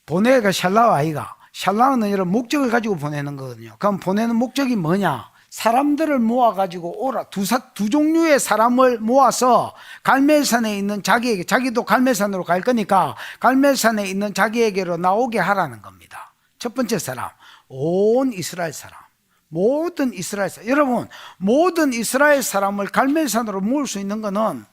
보내가 샬라우 아이가, 샬라우는 이런 목적을 가지고 보내는 거거든요. 그럼 보내는 목적이 뭐냐? 사람들을 모아가지고 오라. 두 종류의 사람을 모아서 갈멜산에 있는 자기에게, 자기도 갈멜산으로 갈 거니까 갈멜산에 있는 자기에게로 나오게 하라는 겁니다. 첫 번째 사람, 온 이스라엘 사람, 모든 이스라엘 사람. 여러분, 모든 이스라엘 사람을 갈멜산으로 모을 수 있는 거는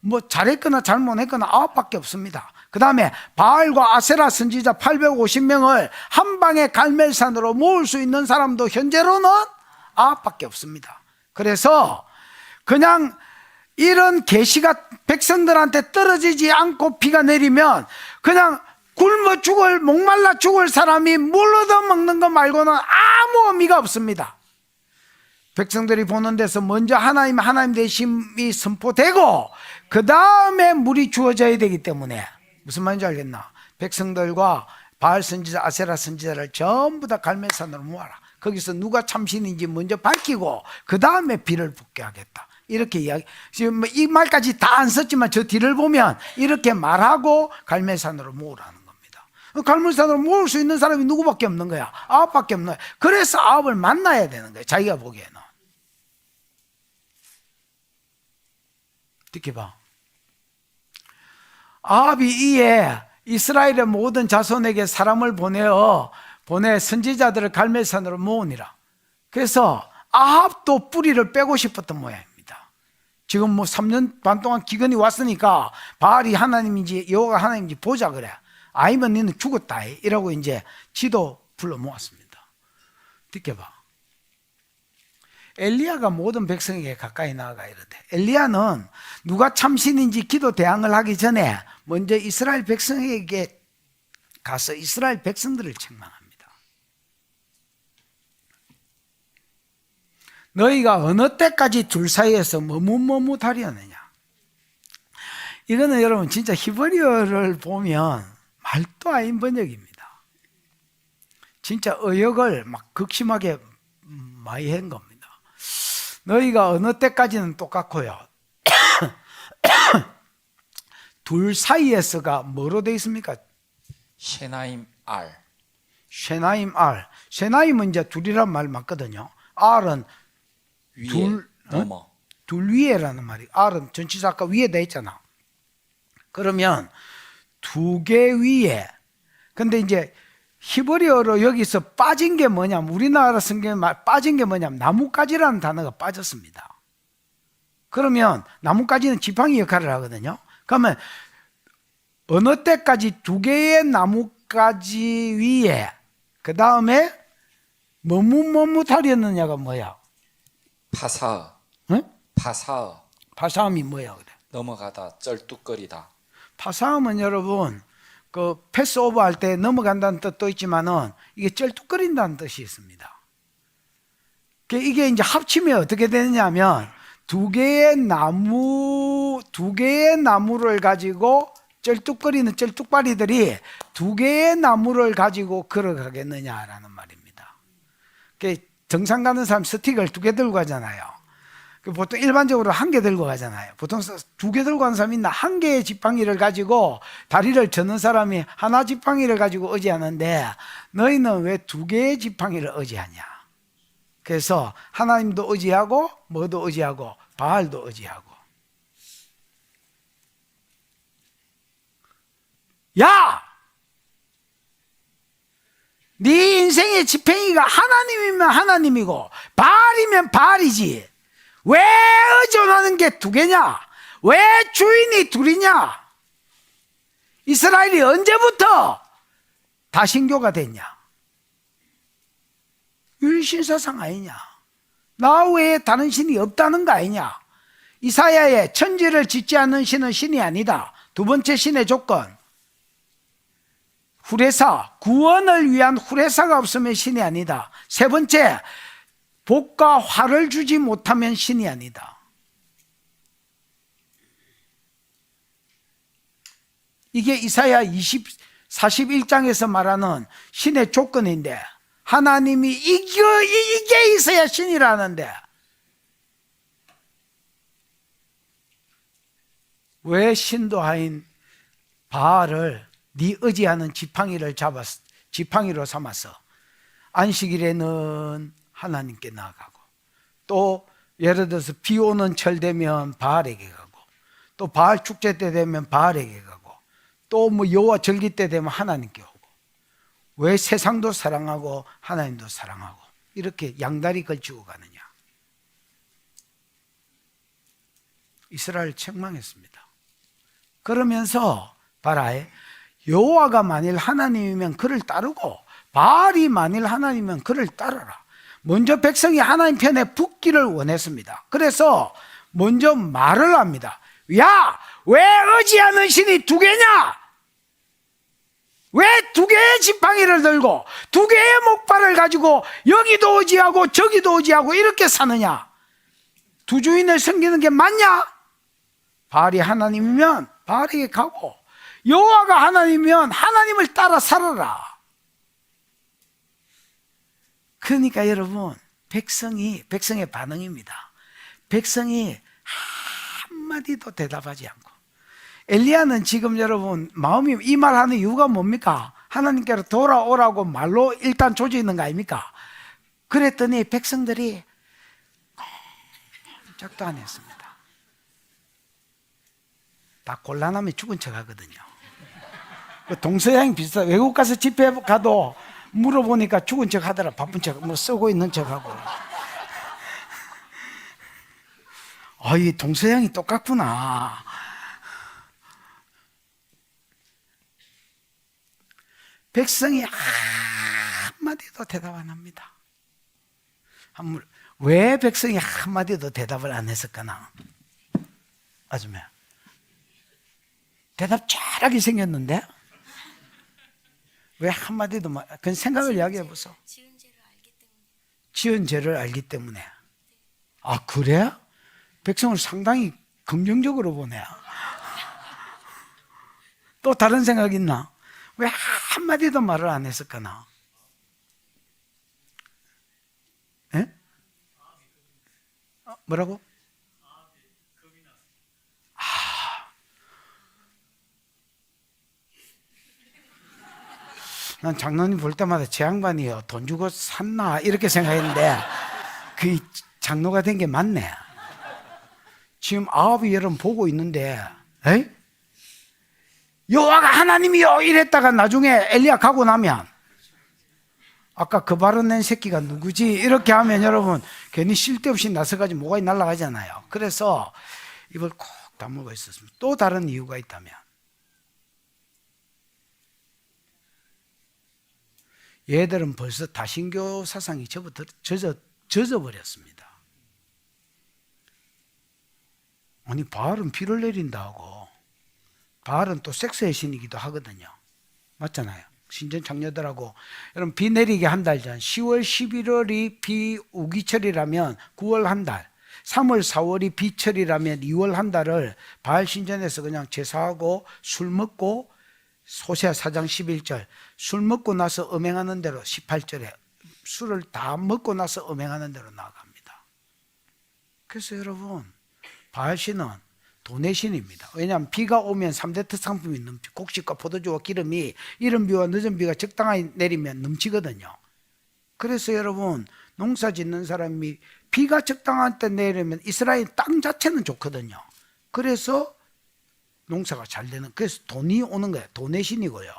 뭐 잘했거나 잘못했거나 9밖에 없습니다. 그 다음에 바알과 아세라 선지자 850명을 한 방에 갈멜산으로 모을 수 있는 사람도 현재로는 9밖에 없습니다. 그래서 그냥 이런 계시가 백성들한테 떨어지지 않고 비가 내리면 그냥 굶어 죽을, 목말라 죽을 사람이 물 얻어먹는 것 말고는 아무 의미가 없습니다. 백성들이 보는 데서 먼저 하나님 되심이 선포되고 그 다음에 물이 주어져야 되기 때문에, 무슨 말인지 알겠나? 백성들과 바알 선지자, 아세라 선지자를 전부 다 갈멜산으로 모아라. 거기서 누가 참신인지 먼저 밝히고 그 다음에 비를 붓게 하겠다. 이렇게 이야기. 지금 이 말까지 다 안 썼지만 저 뒤를 보면 이렇게 말하고 갈멜산으로 모으라는 겁니다. 갈멜산으로 모을 수 있는 사람이 누구밖에 없는 거야? 9밖에 없는 거야. 그래서 9을 만나야 되는 거야, 자기가 보기에는. 듣기 봐. 아합이 이에 이스라엘의 모든 자손에게 사람을 보내 선지자들을 갈멜산으로 모으니라. 그래서 아합도 뿌리를 빼고 싶었던 모양입니다. 지금 뭐 3년 반 동안 기근이 왔으니까 바알이 하나님인지 여호와가 하나님인지 보자 그래. 아니면 너는 죽었다 이라고 이제 지도 불러 모았습니다. 듣게 봐. 엘리야가 모든 백성에게 가까이 나아가 이르되, 엘리야는 누가 참신인지 기도 대항을 하기 전에 먼저 이스라엘 백성에게 가서 이스라엘 백성들을 책망합니다. 너희가 어느 때까지 둘 사이에서 머뭇머뭇하려느냐. 이거는 여러분 진짜 히브리어를 보면 말도 아닌 번역입니다. 진짜 의역을 막 극심하게 많이 한 겁니다. 너희가 어느 때까지는 똑같고요. 둘 사이에서가 뭐로 되어 있습니까? 셰나임 알. 쉐나임 알. 쉐나임은 이제 둘이란 말 맞거든요. 알은 위에 둘, 넘어. 둘 위에라는 말이. 알은 전치사 아까 위에 돼 있잖아. 그러면 두 개 위에. 근데 이제 히브리어로 여기서 빠진 게 뭐냐면, 우리나라 성경에 빠진 게 뭐냐면 나뭇가지라는 단어가 빠졌습니다. 그러면 나뭇가지는 지팡이 역할을 하거든요. 그러면 어느 때까지 두 개의 나뭇가지 위에 그 다음에 머뭇머뭇하려느냐가 뭐야? 파사. 응? 파사. 파사함이 뭐야? 그래. 넘어가다, 쩔뚝거리다. 파사함은 여러분 그 패스오버 할 때 넘어간다는 뜻도 있지만은 이게 쩔뚝거린다는 뜻이 있습니다. 이게 이제 합치면 어떻게 되느냐면 두 개의 나무를 가지고 쩔뚝거리는 쩔뚝발이들이 두 개의 나무를 가지고 걸어가겠느냐라는 말입니다. 등산 가는 사람 스틱을 두 개 들고 가잖아요. 보통 일반적으로 한 개 들고 가잖아요. 보통 두 개 들고 가는 사람이 있나? 한 개의 지팡이를 가지고 다리를 젓는 사람이 하나 지팡이를 가지고 의지하는데 너희는 왜 두 개의 지팡이를 의지하냐? 그래서 하나님도 의지하고 뭐도 의지하고 바알도 의지하고. 야! 네 인생의 지팡이가 하나님이면 하나님이고 바알이면 바알이지. 왜 의존하는 게 두 개냐? 왜 주인이 둘이냐? 이스라엘이 언제부터 다신교가 됐냐? 율신사상 아니냐? 나 외에 다른 신이 없다는 거 아니냐? 이사야의 천지를 짓지 않는 신은 신이 아니다. 두 번째 신의 조건, 후레사, 구원을 위한 후레사가 없으면 신이 아니다. 세 번째, 복과 화를 주지 못하면 신이 아니다. 이게 이사야 41장에서 말하는 신의 조건인데, 하나님이 이게 있어야 신이라는데 왜 신도 아닌 바알을 네 의지하는 지팡이로 삼아서 안식일에는 하나님께 나아가고, 또 예를 들어서 비 오는 철 되면 바알에게 가고, 또 바알 축제 때 되면 바알에게 가고, 또 뭐 여호와 절기 때 되면 하나님께 오고, 왜 세상도 사랑하고 하나님도 사랑하고 이렇게 양다리 걸치고 가느냐? 이스라엘 책망했습니다. 그러면서 봐라, 여호와가 만일 하나님이면 그를 따르고 바알이 만일 하나님이면 그를 따르라. 먼저 백성이 하나님 편에 붙기를 원했습니다. 그래서 먼저 말을 합니다. 야, 왜 의지하는 신이 두 개냐? 왜 두 개의 지팡이를 들고 두 개의 목발을 가지고 여기도 의지하고 저기도 의지하고 이렇게 사느냐? 두 주인을 섬기는 게 맞냐? 바알이 하나님이면 바알에게 가고, 여호와가 하나님이면 하나님을 따라 살아라. 그러니까 여러분, 백성의 반응입니다. 백성이 한마디도 대답하지 않고, 엘리야는 지금 여러분 마음이 이 말하는 이유가 뭡니까? 하나님께로 돌아오라고 말로 일단 조지 있는 거 아닙니까? 그랬더니 백성들이 꼼짝도 안 했습니다. 다 곤란하면 죽은 척 하거든요. 동서양 비슷해. 외국 가서 집회 가도 물어보니까 죽은 척 하더라. 바쁜 척, 뭐 쓰고 있는 척 하고. 이 동서양이 똑같구나. 백성이 한마디도 대답 안 합니다. 왜 백성이 한마디도 대답을 안 했을까나? 아줌마, 대답 잘하게 생겼는데 왜 한마디도 그건 생각을 이야기해 보소. 지은 죄를 알기 때문에. 아, 그래? 백성을 상당히 긍정적으로 보네. 또 다른 생각 있나? 왜 한마디도 말을 안 했을까나? 에? 뭐라고? 난 장로님 볼 때마다 제 양반이요 돈 주고 샀나 이렇게 생각했는데 그 장로가 된 게 맞네. 지금 아합이 여러분 보고 있는데, 에이? 여호와가 하나님이요 이랬다가 나중에 엘리야 가고 나면 아까 그 발언 낸 새끼가 누구지 이렇게 하면 여러분 괜히 쓸데없이 나서가지고 뭐가 날아가잖아요. 그래서 이걸 꼭 다물고 있었습니다. 또 다른 이유가 있다면 얘들은 벌써 다신교 사상이 젖어버렸습니다. 아니 바알은 비를 내린다 하고 바알은 또 섹스의 신이기도 하거든요. 맞잖아요. 신전 장녀들하고 여러분 비 내리기 한 달 전 10월 11월이 비 우기철이라면 9월 한 달, 3월 4월이 비철이라면 2월 한 달을 바알 신전에서 그냥 제사하고 술 먹고 호세아 4장 11절 술 먹고 나서 음행하는 대로 18절에 술을 다 먹고 나서 음행하는 대로 나아갑니다. 그래서 여러분 바알신은 돈의 신입니다. 왜냐하면 비가 오면 3대 특산품이 넘치 곡식과 포도주와 기름이 이른 비와 늦은 비가 적당히 내리면 넘치거든요. 그래서 여러분 농사 짓는 사람이 비가 적당한 때 내리면 이스라엘 땅 자체는 좋거든요. 그래서 농사가 잘 되는, 그래서 돈이 오는 거예요. 돈의 신이고요.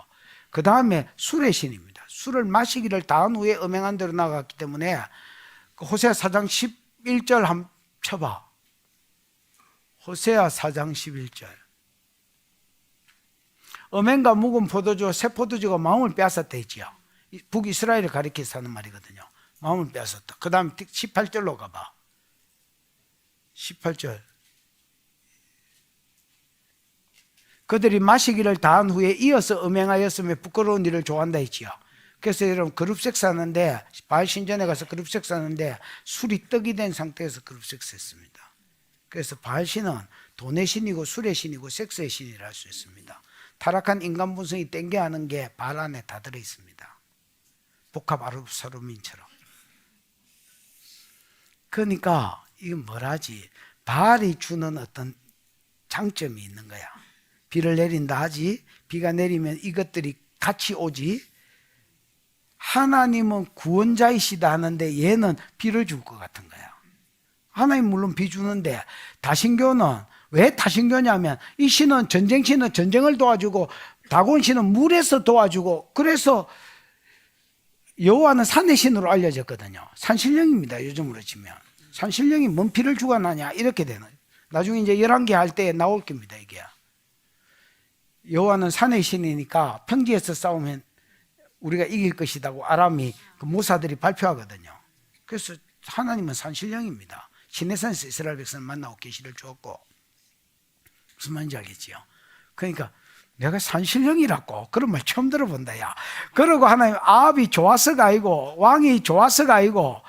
그 다음에 술의 신입니다. 술을 마시기를 다한 후에 음행한 대로 나갔기 때문에 호세아 4장 11절 한번 쳐봐. 호세아 4장 11절. 음행과 묵은 포도주, 새 포도주가 마음을 빼앗았다 했지요. 북이스라엘을 가리켜서 하는 말이거든요. 마음을 빼앗았다. 그 다음 18절로 가봐. 18절. 그들이 마시기를 다한 후에 이어서 음행하였으며 부끄러운 일을 좋아한다 했지요. 그래서 여러분 그룹 섹스하는데 바알 신전에 가서 그룹 섹스하는데 술이 떡이 된 상태에서 그룹 섹스했습니다. 그래서 바알 신은 돈의 신이고 술의 신이고 섹스의 신이라 할 수 있습니다. 타락한 인간 본성이 땡겨하는 게 바알 안에 다 들어 있습니다. 복합 아루사루민처럼. 그러니까 이건 뭐라지? 바알이 주는 어떤 장점이 있는 거야. 비를 내린다 하지, 비가 내리면 이것들이 같이 오지. 하나님은 구원자이시다 하는데 얘는 비를 줄 것 같은 거야. 하나님 물론 비 주는데 다신교는 왜 다신교냐면 이 신은 전쟁신은 전쟁을 도와주고 다곤 신은 물에서 도와주고, 그래서 여호와는 산의 신으로 알려졌거든요. 산신령입니다. 요즘으로 치면 산신령이 뭔 비를 주관하냐 이렇게 되는, 나중에 이제 11개 할 때 나올 겁니다. 이게 여호와는 산의 신이니까 평지에서 싸우면 우리가 이길 것이라고 아람이 그 모사들이 발표하거든요. 그래서 하나님은 산신령입니다. 시내산에서 이스라엘 백성을 만나고 계시를 주었고, 무슨 말인지 알겠지요? 그러니까 내가 산신령이라고 그런 말 처음 들어본다 야. 그러고 하나님 아합이 좋아서가 아니고 왕이 좋아서가 아니고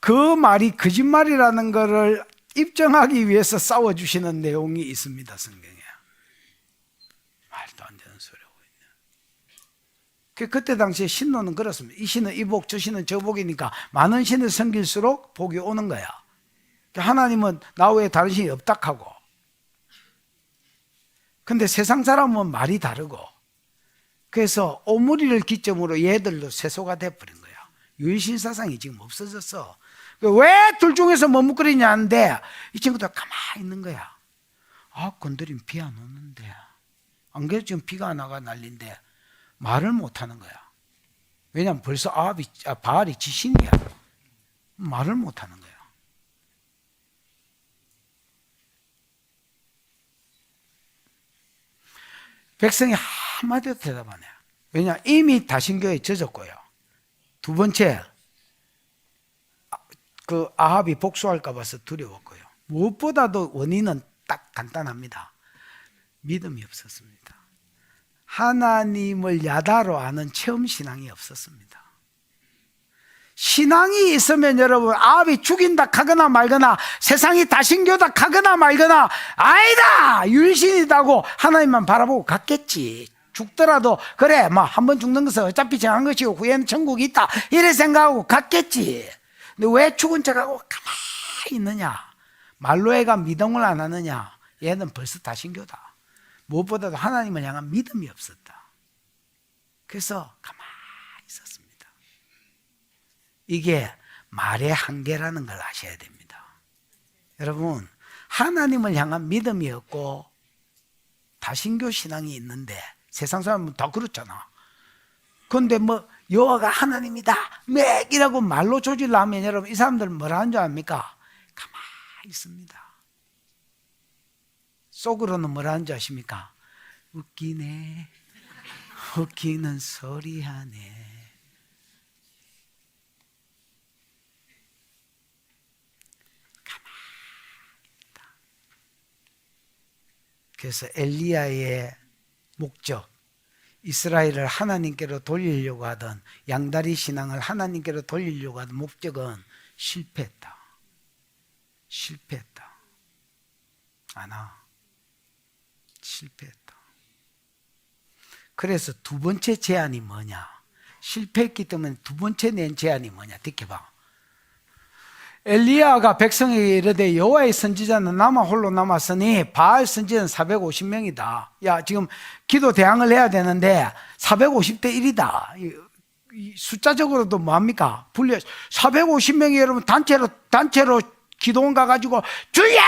그 말이 거짓말이라는 거를 입증하기 위해서 싸워주시는 내용이 있습니다. 성경에. 말도 안 되는 소리 하고 있네. 그때 당시에 신론은 그렇습니다. 이 신은 이 복, 저 신은 저 복이니까 많은 신을 섬길수록 복이 오는 거야. 하나님은 나 외에 다른 신이 없다 하고. 근데 세상 사람은 말이 다르고, 그래서 오므리를 기점으로 얘들도 세소가 돼버린 거야. 유일신 사상이 지금 없어졌어. 왜 둘 중에서 머뭇거리냐 하는데 이 친구들 가만히 있는 거야. 아, 건드리면 비 안 오는데, 안 그래도 지금 비가 안 와가 난리인데 말을 못 하는 거야. 왜냐하면 벌써 바알이 지신이야. 말을 못 하는 거야. 백성이 한마디도 대답 안 해요. 왜냐, 이미 다신교에 젖었고요. 두 번째, 그 아합이 복수할까 봐서 두려웠고요. 무엇보다도 원인은 딱 간단합니다. 믿음이 없었습니다. 하나님을 야다로 아는 체험 신앙이 없었습니다. 신앙이 있으면 여러분 아합이 죽인다 하거나 말거나 세상이 다신교다 하거나 말거나 아니다 율신이다고 하나님만 바라보고 갔겠지. 죽더라도 그래 뭐 한 번 죽는 것은 어차피 정한 것이고 후에는 천국이 있다 이래 생각하고 갔겠지. 근데 왜 죽은 척하고 가만히 있느냐? 말로 애가 믿음을 안 하느냐? 얘는 벌써 다신교다. 무엇보다도 하나님을 향한 믿음이 없었다. 그래서 가만히 있었습니다. 이게 말의 한계라는 걸 아셔야 됩니다. 여러분, 하나님을 향한 믿음이 없고 다신교 신앙이 있는데 세상 사람은 다 그렇잖아. 그런데 뭐 여호와가 하나님이다 맥이라고 말로 조질라면 여러분 이 사람들은 뭐라 하는 줄 압니까? 가만히 있습니다. 속으로는 뭐라 하는 줄 아십니까? 웃기네, 웃기는 소리 하네. 그래서 엘리야의 목적, 이스라엘을 하나님께로 돌리려고 하던 양다리 신앙을 하나님께로 돌리려고 하던 목적은 실패했다. 실패했다. 아나, 실패했다. 그래서 두 번째 제안이 뭐냐? 실패했기 때문에 두 번째 낸 제안이 뭐냐? 듣게봐. 엘리야가 백성에게 이르되 여호와의 선지자는 나만 홀로 남았으니 바알 선지자는 450명이다. 야, 지금 기도 대항을 해야 되는데 450대 1이다. 숫자적으로도 뭐합니까? 분려 450명이 여러분 단체로 기도원 가가지고 주야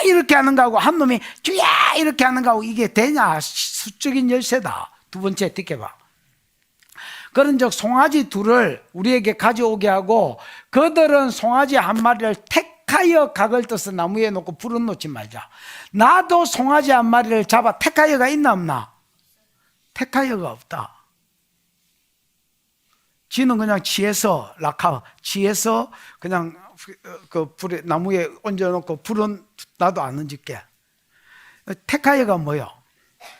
이렇게 하는 거하고 한 놈이 주야 이렇게 하는 거하고 이게 되냐? 수적인 열쇠다. 두 번째 듣게봐. 그런즉 송아지 둘을 우리에게 가져오게 하고 그들은 송아지 한 마리를 택하여 각을 떠서 나무에 놓고 불은 놓지 말자. 나도 송아지 한 마리를 잡아. 택하여가 있나 없나? 택하여가 없다. 지는 그냥 지에서 지에서 그냥 그 불에 나무에 얹어놓고 불은 나도 안 얹을게. 택하여가 뭐요?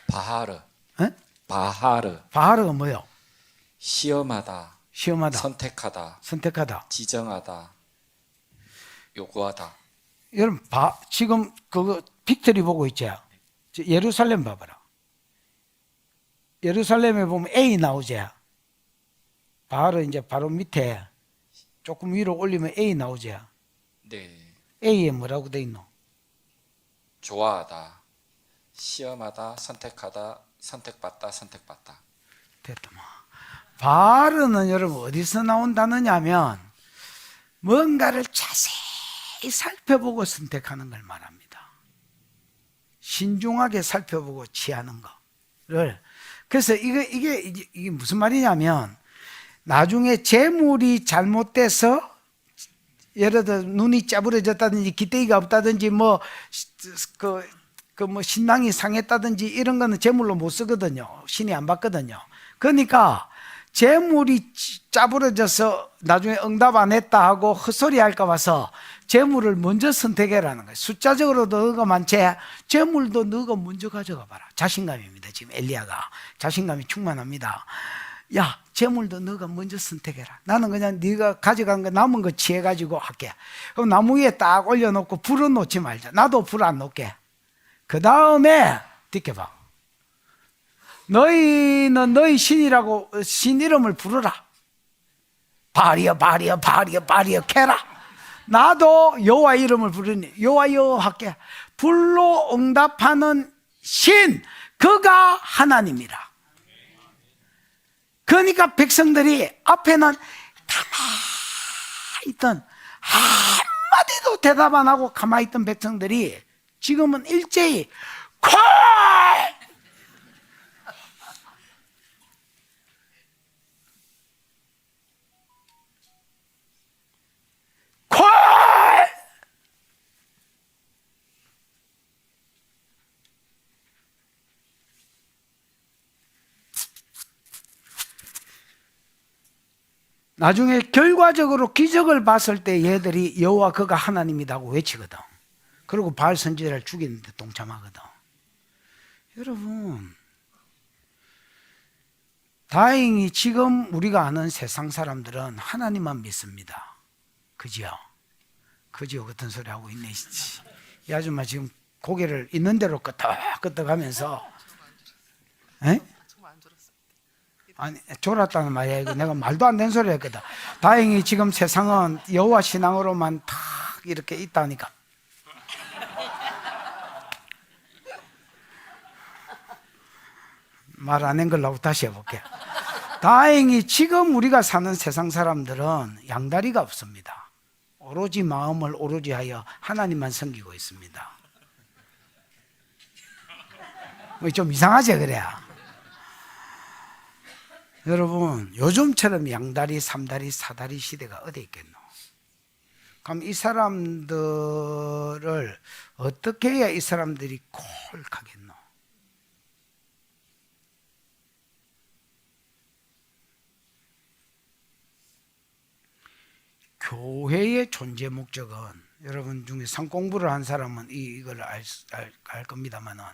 바하르. 에? 바하르가 뭐요? 시험하다, 선택하다, 지정하다, 요구하다. 여러분 지금 그거 빅토리 보고 있죠? 예루살렘 봐봐라. 예루살렘에 보면 A 나오죠? 바로 이제 바로 밑에 조금 위로 올리면 A 나오죠? 네. A에 뭐라고 돼 있노? 좋아하다, 시험하다, 선택하다, 선택받다. 됐다 뭐. 바르는 여러분 어디서 나온다느냐 하면 뭔가를 자세히 살펴보고 선택하는 걸 말합니다. 신중하게 살펴보고 취하는 거를. 그래서 이게 무슨 말이냐면 나중에 재물이 잘못돼서 예를 들어 눈이 짜부러졌다든지 기대기가 없다든지 뭐 신랑이 상했다든지 이런 거는 재물로 못 쓰거든요. 신이 안 받거든요. 그러니까 재물이 짜부러져서 나중에 응답 안 했다 하고 헛소리 할까 봐서 재물을 먼저 선택해라는 거예요. 숫자적으로도 너가 많지, 재물도 너가 먼저 가져가 봐라. 자신감입니다. 지금 엘리야가 자신감이 충만합니다. 야, 재물도 너가 먼저 선택해라. 나는 그냥 네가 가져간 거 남은 거 취해가지고 할게. 그럼 나무 위에 딱 올려놓고 불은 놓지 말자. 나도 불 안 놓게. 그 다음에 듣게봐. 너희는 너희 신이라고 신 이름을 부르라. 바리어 캐라. 나도 여호와 이름을 부르니 여호와 할게. 불로 응답하는 신, 그가 하나님이라. 그러니까 백성들이 앞에는 가만히 있던 한마디도 대답 안 하고 가만히 있던 백성들이 지금은 일제히 콜! 콜! 나중에 결과적으로 기적을 봤을 때 얘들이 여호와 그가 하나님이라고 외치거든. 그리고 바알 선지자를 죽이는데 동참하거든. 여러분, 다행히 지금 우리가 아는 세상 사람들은 하나님만 믿습니다. 그지요? 그지요? 같은 소리 하고 있네. 이 아줌마 지금 고개를 있는 대로 끄덕끄덕 하면서, 에? 아니, 졸았다는 말이야. 이거 내가 말도 안 되는 소리 했거든. 다행히 지금 세상은 여호와 신앙으로만 탁 이렇게 있다니까. 말 안 한 걸로 다시 해볼게. 다행히 지금 우리가 사는 세상 사람들은 양다리가 없습니다. 오로지 마음을 오로지 하여 하나님만 섬기고 있습니다. 뭐 좀 이상하지 그래. 여러분, 요즘처럼 양다리, 삼다리, 사다리 시대가 어디 있겠노? 그럼 이 사람들을 어떻게 해야 이 사람들이 콜하겠노? 교회의 존재 목적은, 여러분 중에 성공부를 한 사람은 이걸 알 겁니다만은,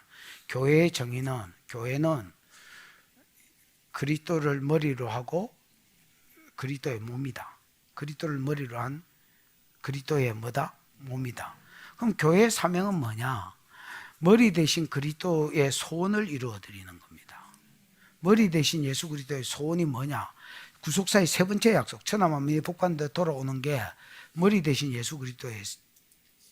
교회의 정의는, 교회는 그리스도를 머리로 하고 그리스도의 몸이다. 그리스도를 머리로 한 그리스도의 뭐다? 몸이다. 그럼 교회의 사명은 뭐냐? 머리 대신 그리스도의 소원을 이루어 드리는 겁니다. 머리 대신 예수 그리스도의 소원이 뭐냐? 구속사의 세 번째 약속, 천하만민이 복받는 데 돌아오는 게 머리 대신 예수 그리스도의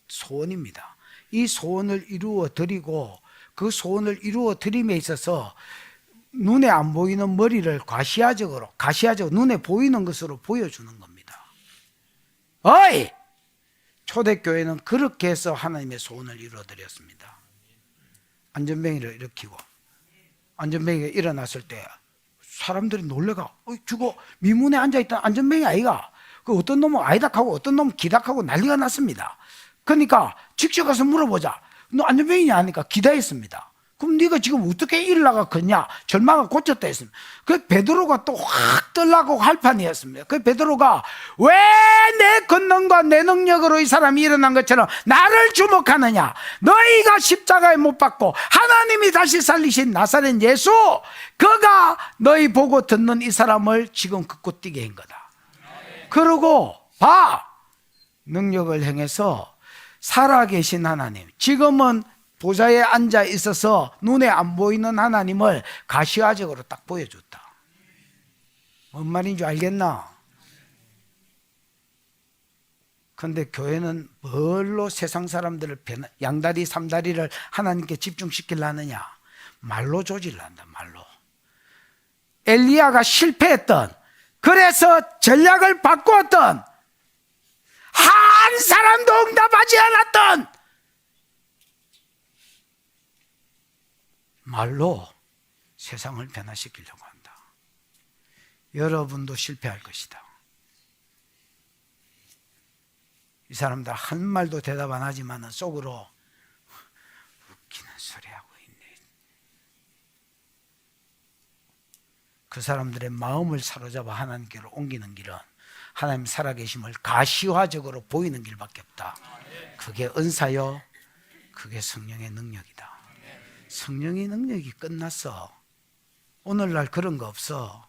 소원입니다. 이 소원을 이루어 드리고, 그 소원을 이루어 드림에 있어서 눈에 안 보이는 머리를 가시화적으로 눈에 보이는 것으로 보여주는 겁니다. 어이! 초대교회는 그렇게 해서 하나님의 소원을 이루어 드렸습니다. 안전뱅이를 일으키고, 안전뱅이가 일어났을 때 사람들이 놀래가, 저거 미문에 앉아있던 안전뱅이 아이가, 그 어떤 놈은 아이다 하고 어떤 놈은 기다 하고 난리가 났습니다. 그러니까 직접 가서 물어보자. 너 안전뱅이냐 하니까 기다 했습니다. 그럼 네가 지금 어떻게 일어나가 걷냐? 절망을 고쳤다 했습니다. 그 베드로가 또 확 떨라고 할 판이었습니다. 그 베드로가 왜 내 권능과 내 능력으로 이 사람이 일어난 것처럼 나를 주목하느냐? 너희가 십자가에 못 박고 하나님이 다시 살리신 나사렛 예수, 그가 너희 보고 듣는 이 사람을 지금 긋고 뛰게 한 거다. 그러고 봐, 능력을 행해서 살아계신 하나님, 지금은 보좌에 앉아 있어서 눈에 안 보이는 하나님을 가시화적으로 딱 보여줬다. 뭔 말인 줄 알겠나? 그런데 교회는 뭘로 세상 사람들을 양다리 삼다리를 하나님께 집중시키려느냐? 말로 조질을 한다. 말로. 엘리야가 실패했던, 그래서 전략을 바꾸었던, 한 사람도 응답하지 않았던 말로 세상을 변화시키려고 한다. 여러분도 실패할 것이다. 이 사람들 한 말도 대답 안 하지만 속으로 웃기는 소리 하고 있네. 그 사람들의 마음을 사로잡아 하나님께로 옮기는 길은 하나님 살아계심을 가시화적으로 보이는 길밖에 없다. 그게 은사요, 그게 성령의 능력이다. 성령의 능력이 끝났어. 오늘날 그런 거 없어.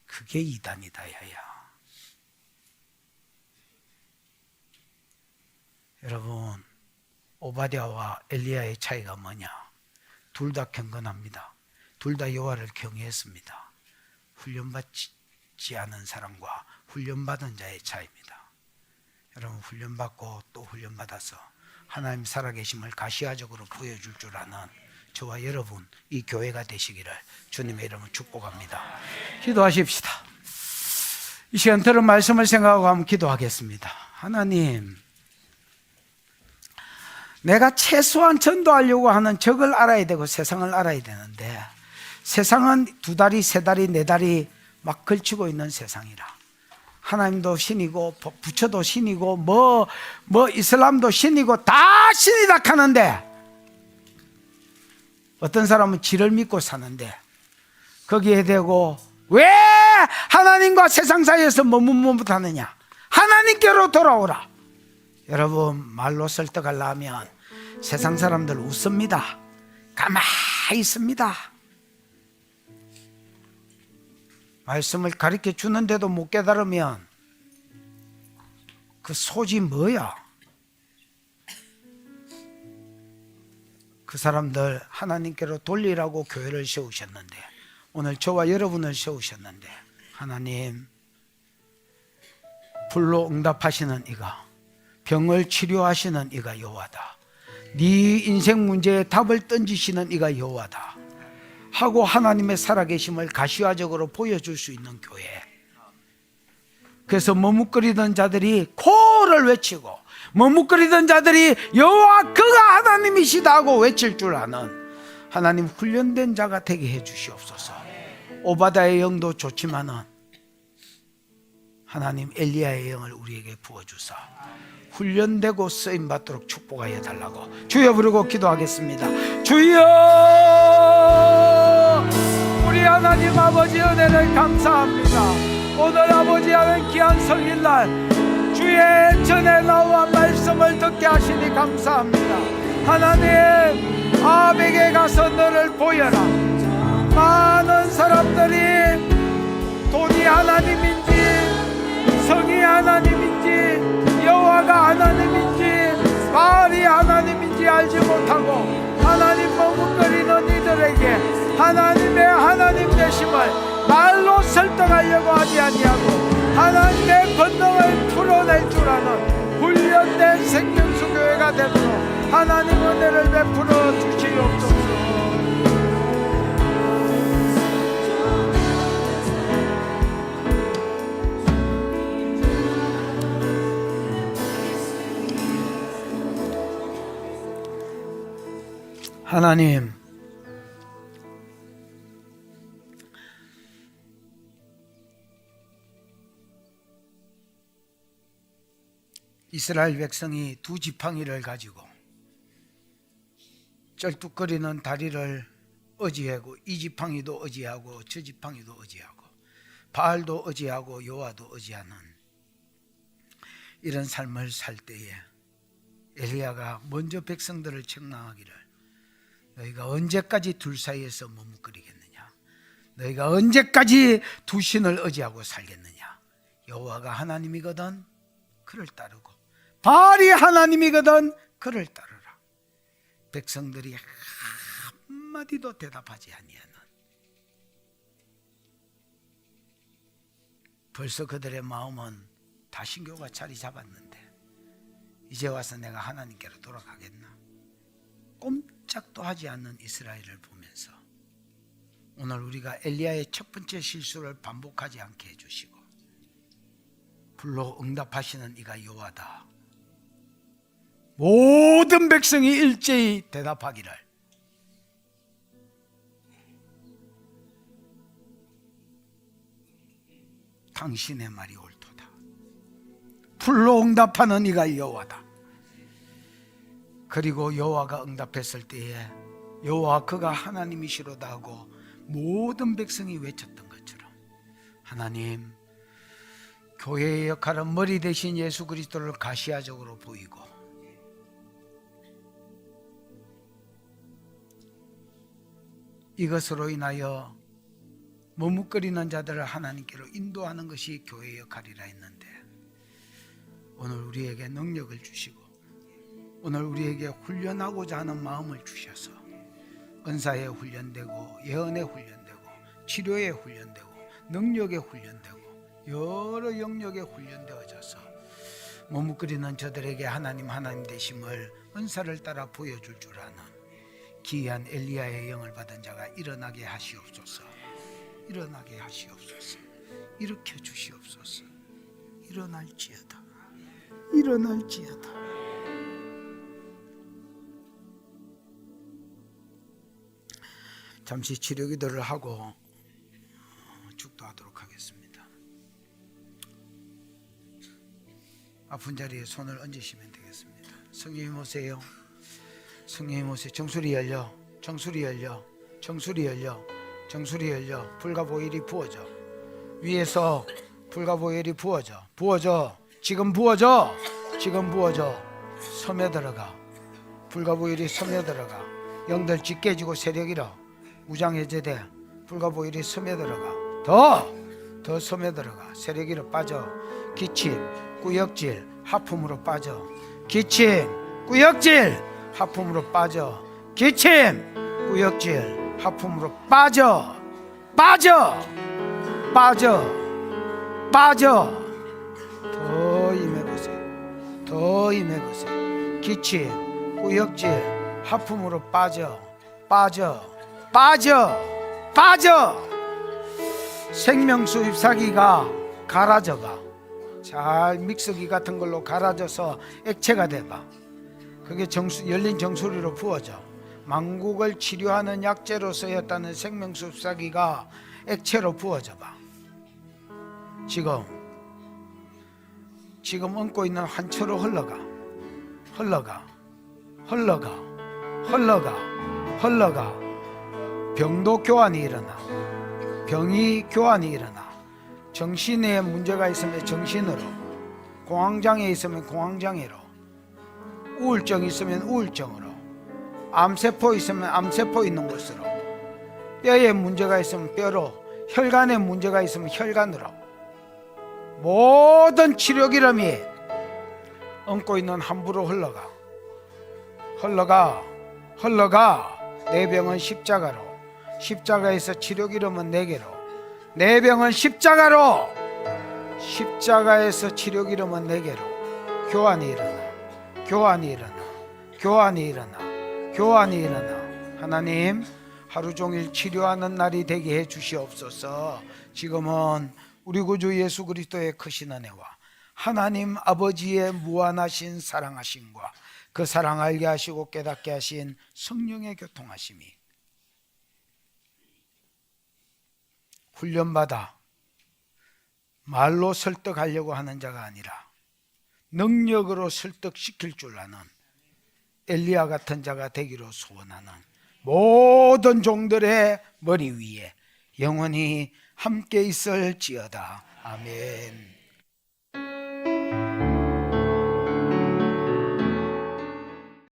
그게 이단이다, 야야. 여러분, 오바댜와 엘리야의 차이가 뭐냐? 둘 다 경건합니다. 둘 다 여호와를 경외했습니다. 훈련받지 않은 사람과 훈련받은 자의 차이입니다. 여러분, 훈련받고 또 훈련받아서 하나님 살아계심을 가시화적으로 보여줄 줄 아는 저와 여러분, 이 교회가 되시기를 주님의 이름으로 축복합니다. 기도하십시다. 이 시간 들은 말씀을 생각하고 한번 기도하겠습니다. 하나님, 내가 최소한 전도하려고 하는 적을 알아야 되고 세상을 알아야 되는데, 세상은 두 다리, 세 다리, 네 다리 막 걸치고 있는 세상이라. 하나님도 신이고 부처도 신이고 뭐 이슬람도 신이고 다 신이다 하는데, 어떤 사람은 지를 믿고 사는데 거기에 대고 왜 하나님과 세상 사이에서 머뭇머뭇하느냐? 하나님께로 돌아오라. 여러분, 말로 설득하려면 세상 사람들 웃습니다. 가만히 있습니다. 말씀을 가르쳐 주는데도 못 깨달으면 그 소지 뭐야? 그 사람들 하나님께로 돌리라고 교회를 세우셨는데, 오늘 저와 여러분을 세우셨는데, 하나님, 불로 응답하시는 이가, 병을 치료하시는 이가 여호와다. 네 인생 문제에 답을 던지시는 이가 여호와다. 하고 하나님의 살아계심을 가시화적으로 보여줄 수 있는 교회. 그래서 머뭇거리던 자들이 코를 외치고, 머뭇거리던 자들이 여호와 그가 하나님이시다 하고 외칠 줄 아는 하나님 훈련된 자가 되게 해 주시옵소서. 오바다의 영도 좋지만은 하나님 엘리야의 영을 우리에게 부어주사 훈련되고 쓰임받도록 축복하여 달라고 주여 부르고 기도하겠습니다. 주여, 우리 하나님 아버지 은혜를 감사합니다. 오늘 아버지 하는 귀한 성일날 주의 전에 나와 말씀을 듣게 하시니 감사합니다. 하나님, 아벡에 가서 너를 보여라. 많은 사람들이 돈이 하나님인지 성이 하나님인지 여호와가 하나님인지 바알이 하나님인지 알지 못하고 하나님 머뭇거리는 이들에게 하나님의 하나님 되심을 말로 설득하려고 하지 아니하고 하나님의 권능을 풀어낼 줄 아는 훈련된 생명수 교회가 되도록 하나님 은혜를 베풀어 주시옵소서. 하나님, 이스라엘 백성이 두 지팡이를 가지고 쩔뚝거리는 다리를 의지하고 이 지팡이도 의지하고 저 지팡이도 의지하고 바알도 의지하고 여호와도 의지하는 이런 삶을 살 때에 엘리야가 먼저 백성들을 책망하기를 너희가 언제까지 둘 사이에서 머뭇거리겠느냐? 너희가 언제까지 두 신을 의지하고 살겠느냐? 여호와가 하나님이거든 그를 따르고 바알이 하나님이거든 그를 따르라. 백성들이 한마디도 대답하지 아니하는, 벌써 그들의 마음은 다신교가 자리 잡았는데 이제 와서 내가 하나님께로 돌아가겠나? 꼼짝도 하지 않는 이스라엘을 보면서 오늘 우리가 엘리야의 첫 번째 실수를 반복하지 않게 해주시고 불로 응답하시는 이가 여호와다. 모든 백성이 일제히 대답하기를 당신의 말이 옳도다. 불로 응답하는 이가 여호와다. 그리고 여호와가 응답했을 때에 여호와 그가 하나님이시로다 하고 모든 백성이 외쳤던 것처럼 하나님, 교회의 역할은 머리 대신 예수 그리스도를 가시화적으로 보이고 이것으로 인하여 머뭇거리는 자들을 하나님께로 인도하는 것이 교회의 역할이라 했는데 오늘 우리에게 능력을 주시고 오늘 우리에게 훈련하고자 하는 마음을 주셔서 은사에 훈련되고 예언에 훈련되고 치료에 훈련되고 능력에 훈련되고 여러 영역에 훈련되어져서 머뭇거리는 저들에게 하나님 되심을 은사를 따라 보여줄 줄 아는 기이한 엘리야의 영을 받은 자가 일어나게 하시옵소서. 일어나게 하시옵소서. 일으켜 주시옵소서. 일어날지어다. 일어날지어다. 잠시 치료 기도를 하고 축도하도록 하겠습니다. 아픈 자리에 손을 얹으시면 되겠습니다. 성령님 오세요. 성령님 오세요. 정수리 열려. 정수리 열려. 정수리 열려. 정수리 열려. 불과 보일이 부어져. 위에서 불과 보일이 부어져. 부어져. 지금 부어져. 지금 부어져. 섬에 들어가. 불과 보일이 섬에 들어가. 영들 집 깨지고 세력 잃어. 무장 해제돼. 불과 보일이 섬에 들어가. 더 섬에 들어가. 세력 잃어 빠져. 기침, 꾸역질, 하품으로 빠져. 기침, 꾸역질, 하품으로 빠져. 기침, 꾸역질, 하품으로 빠져. 빠져. 빠져. 빠져. 더 임해보세요. 더 임해보세요. 기침, 꾸역질, 하품으로 빠져. 빠져. 빠져. 빠져. 생명수 잎사귀가 갈아져가. 잘 믹서기 같은 걸로 갈아져서 액체가 돼가. 그게 열린 정수리로 부어져. 망국을 치료하는 약재로 쓰였다는 생명수 잎사귀가 액체로 부어져 봐. 지금 얹고 있는 한초로 흘러가. 병도 교환이 일어나. 병이 교환이 일어나. 정신에 문제가 있으면 정신으로, 공황장애 있으면 공황장애로, 우울증 있으면 우울증으로, 암세포 있으면 암세포 있는 곳으로, 뼈에 문제가 있으면 뼈로, 혈관에 문제가 있으면 혈관으로, 모든 치료 기름이 얹고 있는 함부로 흘러가. 내 병은 십자가로, 십자가에서 치료 기름은 내게로, 내 병은 십자가에서 치료 기름은 내게로. 교환이 일어나. 하나님, 하루 종일 치료하는 날이 되게 해 주시옵소서. 지금은 우리 구주 예수 그리스도의 크신 은혜와 하나님 아버지의 무한하신 사랑하심과 그 사랑 알게 하시고 깨닫게 하신 성령의 교통하심이 훈련받아 말로 설득하려고 하는 자가 아니라 능력으로 설득시킬 줄 아는 엘리야 같은 자가 되기로 소원하는 모든 종들의 머리 위에 영원히 함께 있을지어다. 아멘.